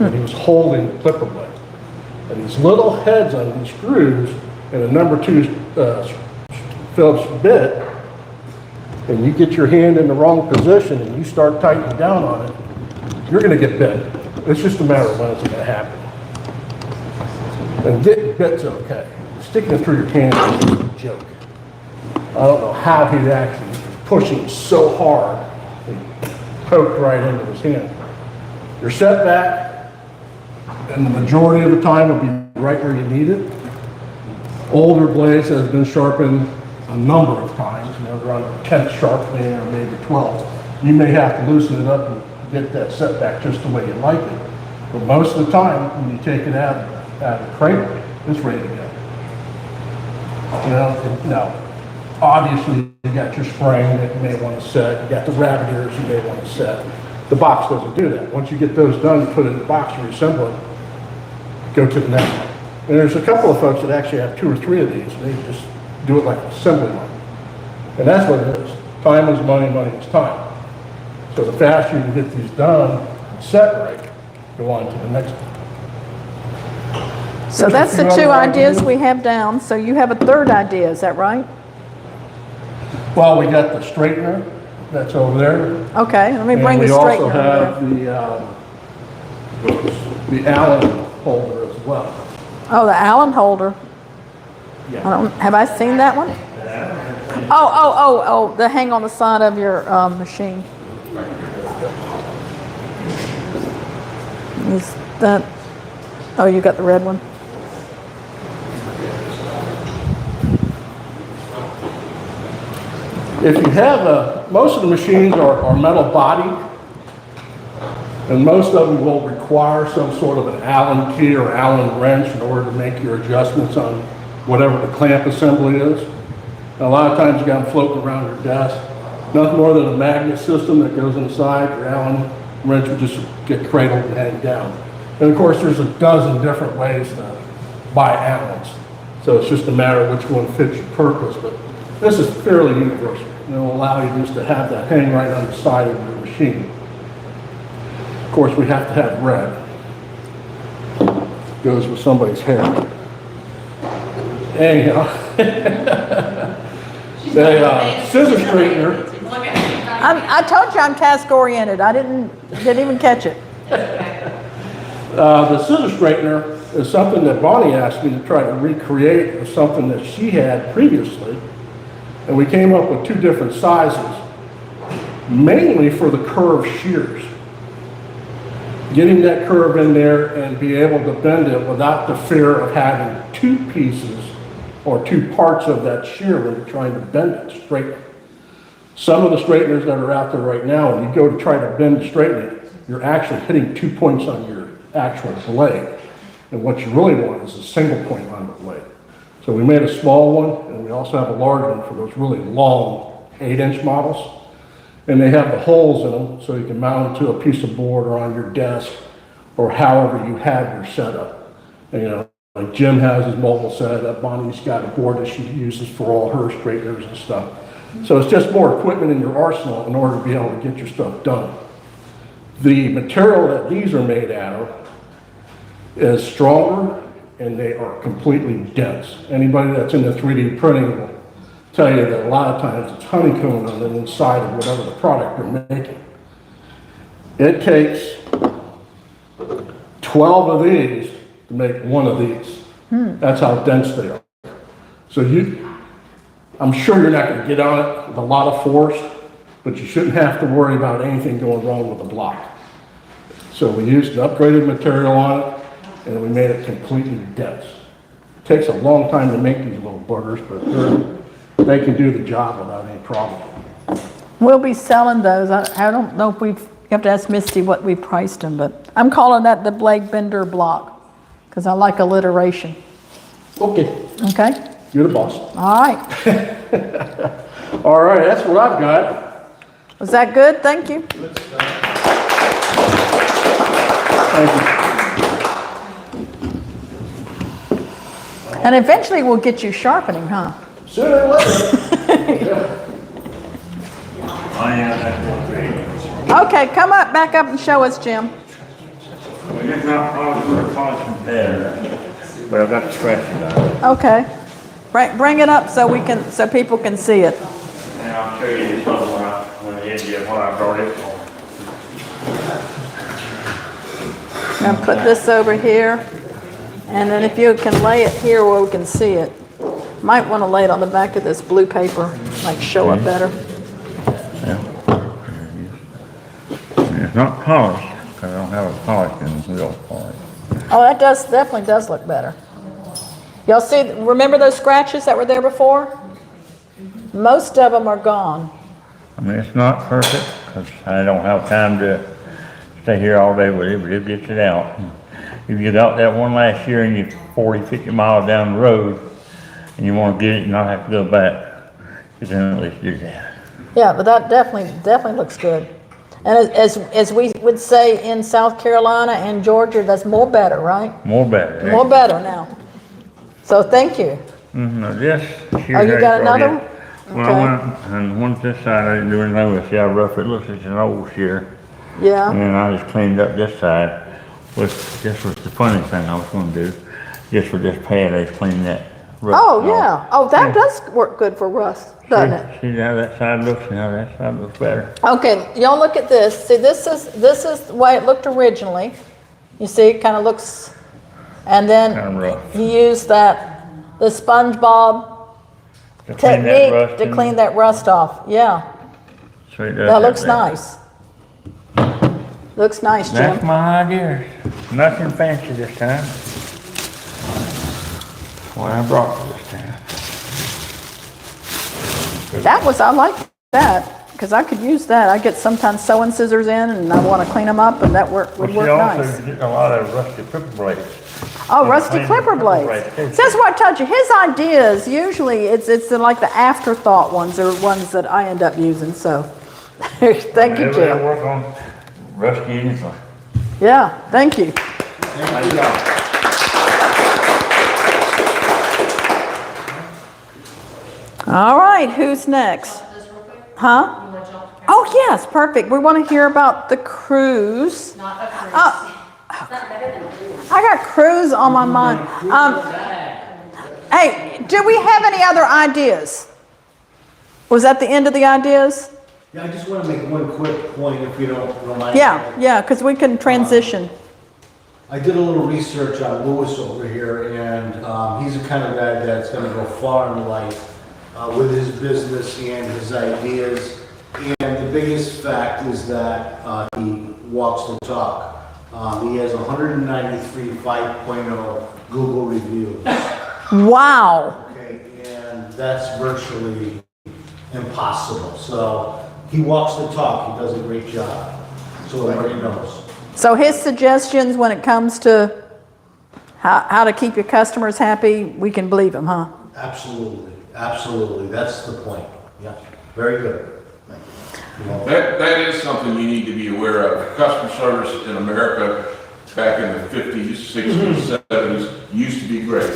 And he was holding the clipper blade. And these little heads on these screws and a number 2 Phillips bit, and you get your hand in the wrong position and you start tightening down on it, you're going to get bit. It's just a matter of when it's going to happen. And getting bit's okay. Sticking it through your hand is a joke. I don't know how he'd actually pushing so hard and poked right into his hand. Your setback, and the majority of the time, will be right where you need it. Older blades has been sharpened a number of times, they're on 10th sharpening or maybe 12th. You may have to loosen it up and get that setback just the way you like it. But most of the time, when you take it out of the cradle, it's ready to go. Now, obviously, you got your spring that you may want to set, you got the rabbit ears you may want to set. The box doesn't do that. Once you get those done, you put it in the box, reassemble it, go to the next one. And there's a couple of folks that actually have 2 or 3 of these, and they just do it like an assembly line. And that's what it is. Time is money, money is time. So the faster you can get these done, set right, go on to the next one. So that's the 2 ideas we have down. So you have a 3rd idea, is that right? Well, we got the straightener that's over there. Okay, let me bring the And straightener we also have the Allen holder as well. Oh, the Allen holder. Have I seen that one? Oh, the hang on the side of your machine. Is that, oh, you got the red one? If you have most of the machines are metal bodied, and most of them will require some sort of an Allen key or Allen wrench in order to make your adjustments on whatever the clamp assembly is. And a lot of times you got them floating around your desk. Nothing more than a magnet system that goes inside. Your Allen wrench will just get cradled and hang down. And of course, there's a dozen different ways to buy Allens. So it's just a matter of which one fits your purpose. But this is fairly universal. And it'll allow you just to have that hang right on the side of your machine. Of course, we have to have red. Goes with somebody's hair. Anyhow, the scissor straightener. I told you I'm task oriented. I didn't even catch it. The scissor straightener is something that Bonnie asked me to try to recreate of something that she had previously. And we came up with 2 different sizes, mainly for the curved shears. Getting that curve in there and be able to bend it without the fear of having 2 pieces or 2 parts of that shear when you're trying to bend it, straighten it. Some of the straighteners that are out there right now, when you go to try to bend the straightener, you're actually hitting 2 points on your actual blade. And what you really want is a single point on the blade. So we made a small one, and we also have a large one for those really long 8-inch models. And they have the holes in them so you can mount them to a piece of board or on your desk or however you have your setup. And, like Jim has his mobile setup, Bonnie's got a board that she uses for all her straighteners and stuff. So it's just more equipment in your arsenal in order to be able to get your stuff done. The material that these are made out of is stronger and they are completely dense. Anybody that's into 3D printing will tell you that a lot of times it's honeycombed on the inside of whatever the product you're making. It takes 12 of these to make one of these. That's how dense they are. So I'm sure you're not going to get on it with a lot of force, but you shouldn't have to worry about anything going wrong with the block. So we used an upgraded material on it, and we made it completely dense. It takes a long time to make these little buggers, but they can do the job without any problem. We'll be selling those. I don't know if you have to ask Misty what we priced them, but I'm calling that the blade bender block because I like alliteration. Okay, Okay? you're the boss. All right. All right, that's what I've got. Was that good? Thank you. Thank you. And eventually we'll get you sharpening, huh? Sooner or later. Okay, come back up and show us, Jim. We just not probably for a constant better. but I've got the scratches on it. Okay. Bring it up so so people can see it. And I'll show you this other one when I end you what I brought it for. I'm gonna put this over here, and then if you can lay it here where we can see it. Might want to lay it on the back of this blue paper, like show it better. It's not polished, because I don't have a polish in real polish. Oh, that definitely does look better. Y'all see, remember those scratches that were there before? Most of them are gone. I mean, it's not perfect, because I don't have time to stay here all day with it, but it gets it out. If you got that one last year and you're 40, 50 miles down the road, and you want to get it and not have to go back, you can at least do that. Yeah, but that definitely looks good. And as we would say in South Carolina and Georgia, that's more better, right? More better. More better now. So thank you. This shear Oh, you I got brought another in. one? Well, Okay. I went, and one this side, I didn't do anything with. See how rough it looks? It's an old shear. Yeah. And I just cleaned up this side. This was the funny thing I was going to do. Just for this pad, I just cleaned that rust Oh, off. yeah. Oh, that does work good for rust, doesn't it? See how that side looks and how that side looks better. Okay, y'all look at this. See, this is the way it looked originally. You see, it kind of looks, and then Kinda rough. you use the SpongeBob To clean that technique rust to in. clean that rust off. Yeah, So it does that have looks nice. Looks nice, That's Jim. my idea. Nothing fancy this time. What I brought for this time. I like that, because I could use that. I get sometimes sewing scissors in and I want to clean them up, and that would work nice. Also getting a lot of rusty clipper blades. Oh, rusty clean clipper clipper blades. blades. See, that's what I told you. His ideas, usually it's like the afterthought ones are ones that I end up using, so. Thank you, They Jim. work on rusty anything. Yeah, thank you. All right, who's next? Huh? Oh, yes, perfect. We want to hear about the cruise. Not a cruise. I got cruise on my mind. Hey, do we have any other ideas? Was that the end of the ideas? Yeah, I just want to make one quick point, if you don't mind. Yeah, because we can transition. I did a little research on Lewis over here, and he's the kind of guy that's going to go far in life with his business and his ideas. And the biggest fact is that he walks the talk. He has 193 5.0 Google reviews. Wow. Okay, and that's virtually impossible. So he walks the talk. He does a great job. So everybody knows. So his suggestions when it comes to how to keep your customers happy, we can believe him, huh? Absolutely, absolutely. That's the point. Yeah, very good. That is something you need to be aware of. Customer service in America back in the 50s, 60s, 70s used to be great.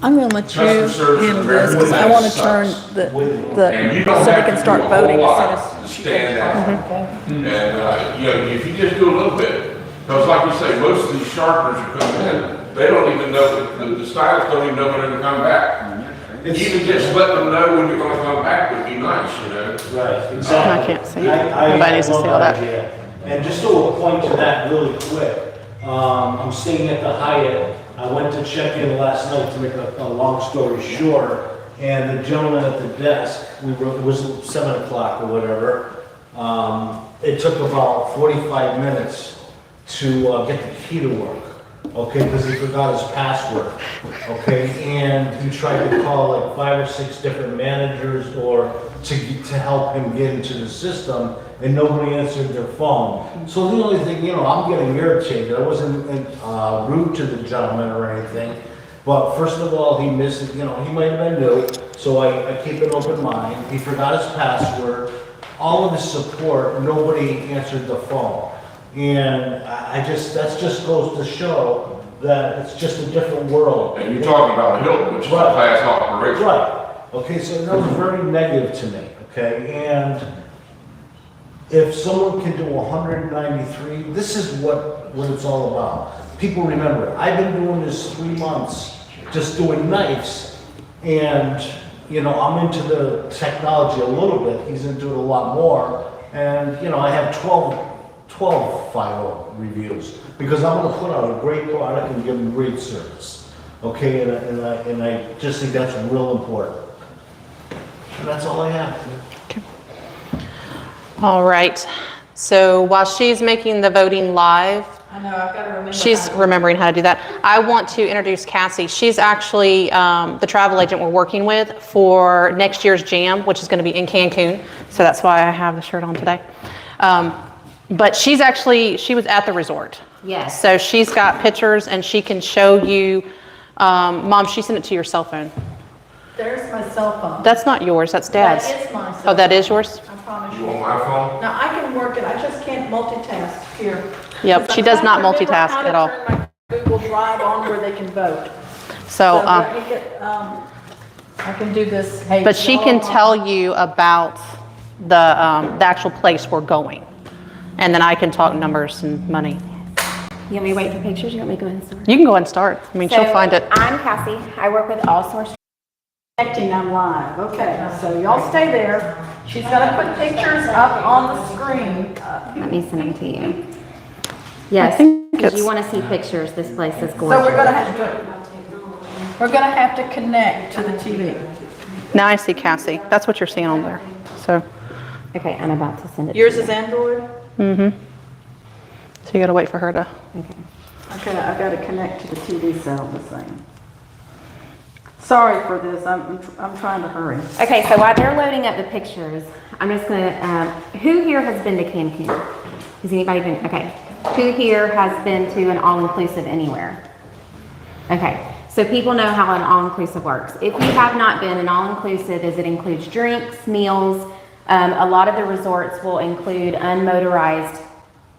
I'm going to let you Customer service in handle this because America I want to turn sucks. so And you we don't have can to start do a whole voting as lot to stand out. And, if you just do a little bit, because like you say, most of these sharpeners are coming in, they don't even know, the stylists don't even know when they're going to come back. Even just let them know when you're going to come back would be nice, you know? Right, exactly. I can't see. I Nobody needs to love see all that. idea. And just to point to that really quick, I'm staying at the Hyatt. I went to check in last night to make a long story short, and the gentleman at the desk, it was 7 o'clock or whatever, it took about 45 minutes to get the key to work, okay, because he forgot his password, okay, and he tried to call like 5 or 6 different managers or to help him get into the system, and nobody answered their phone. So the only thing, I'm getting irritated. I wasn't rude to the gentleman or anything, but first of all, he missed it, he might have been new, so I keep an open mind. He forgot his password, all of his support, nobody answered the phone. And that just goes to show that it's just a different world. And you're talking about a Hilton, which is a class operation. Right. Okay, so that was very negative to me, okay? And if someone can do 193, this is what it's all about. People remember, I've been doing this 3 months just doing knives. And, you know, I'm into the technology a little bit. He's into it a lot more. And, you know, I have 12 final reviews because I'm going to put out a great product and give them great service. Okay, and I just think that's real important. And that's all I have. All right. So while she's making the voting live, I know, I've got to remember. she's remembering how to do that. I want to introduce Cassie. She's actually the travel agent we're working with for next year's Jam, which is going to be in Cancun. So that's why I have the shirt on today. But she was at the resort. Yes. So she's got pictures and she can show you. Mom, she sent it to your cell phone. There's my cell phone. That's not yours, that's Dad's. That is my cell Oh, that phone. is yours? I promise you. You want my phone? Now, I can work it, I just can't multitask here. Yep, she does not multitask at all. I'm trying to turn my Google Drive on where they can vote. So, let me get, I can do this. Hey, but she y'all can are- tell you about the actual place we're going. And then I can talk numbers and money. You want me to wait for pictures? You want me to go ahead and start? You can go ahead and start. I mean, she'll find it. I'm Cassie. I work with All Source. Connecting, I'm live. Okay, so y'all stay there. She's gonna put pictures up on the screen. Let me send them to you. Yes, think because you it's- want to see pictures. This place is So gorgeous. we're gonna have to connect to the TV. Now I see Cassie. That's what you're seeing on there. So, Okay, I'm about to send it. Yours to is Android? so you gotta wait for her to. you. Okay. Okay, I've got to connect to the TV set on this thing. Sorry for this, I'm trying to hurry. Okay, so while they're loading up the pictures, I'm just gonna, who here has been to Cancun? Has anybody been, okay. Who here has been to an all-inclusive anywhere? Okay, so people know how an all-inclusive works. If you have not been, an all-inclusive is it includes drinks, meals. A lot of the resorts will include unmotorized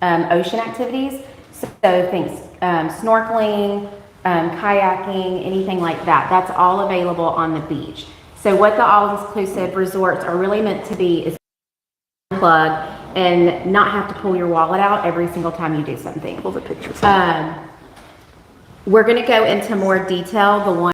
ocean activities. So things, snorkeling, kayaking, anything like that. That's all available on the beach. So what the all-inclusive resorts are really meant to be is plug and not have to pull your wallet out every single time you do something. Pull the pictures. We're going to go into more detail. The one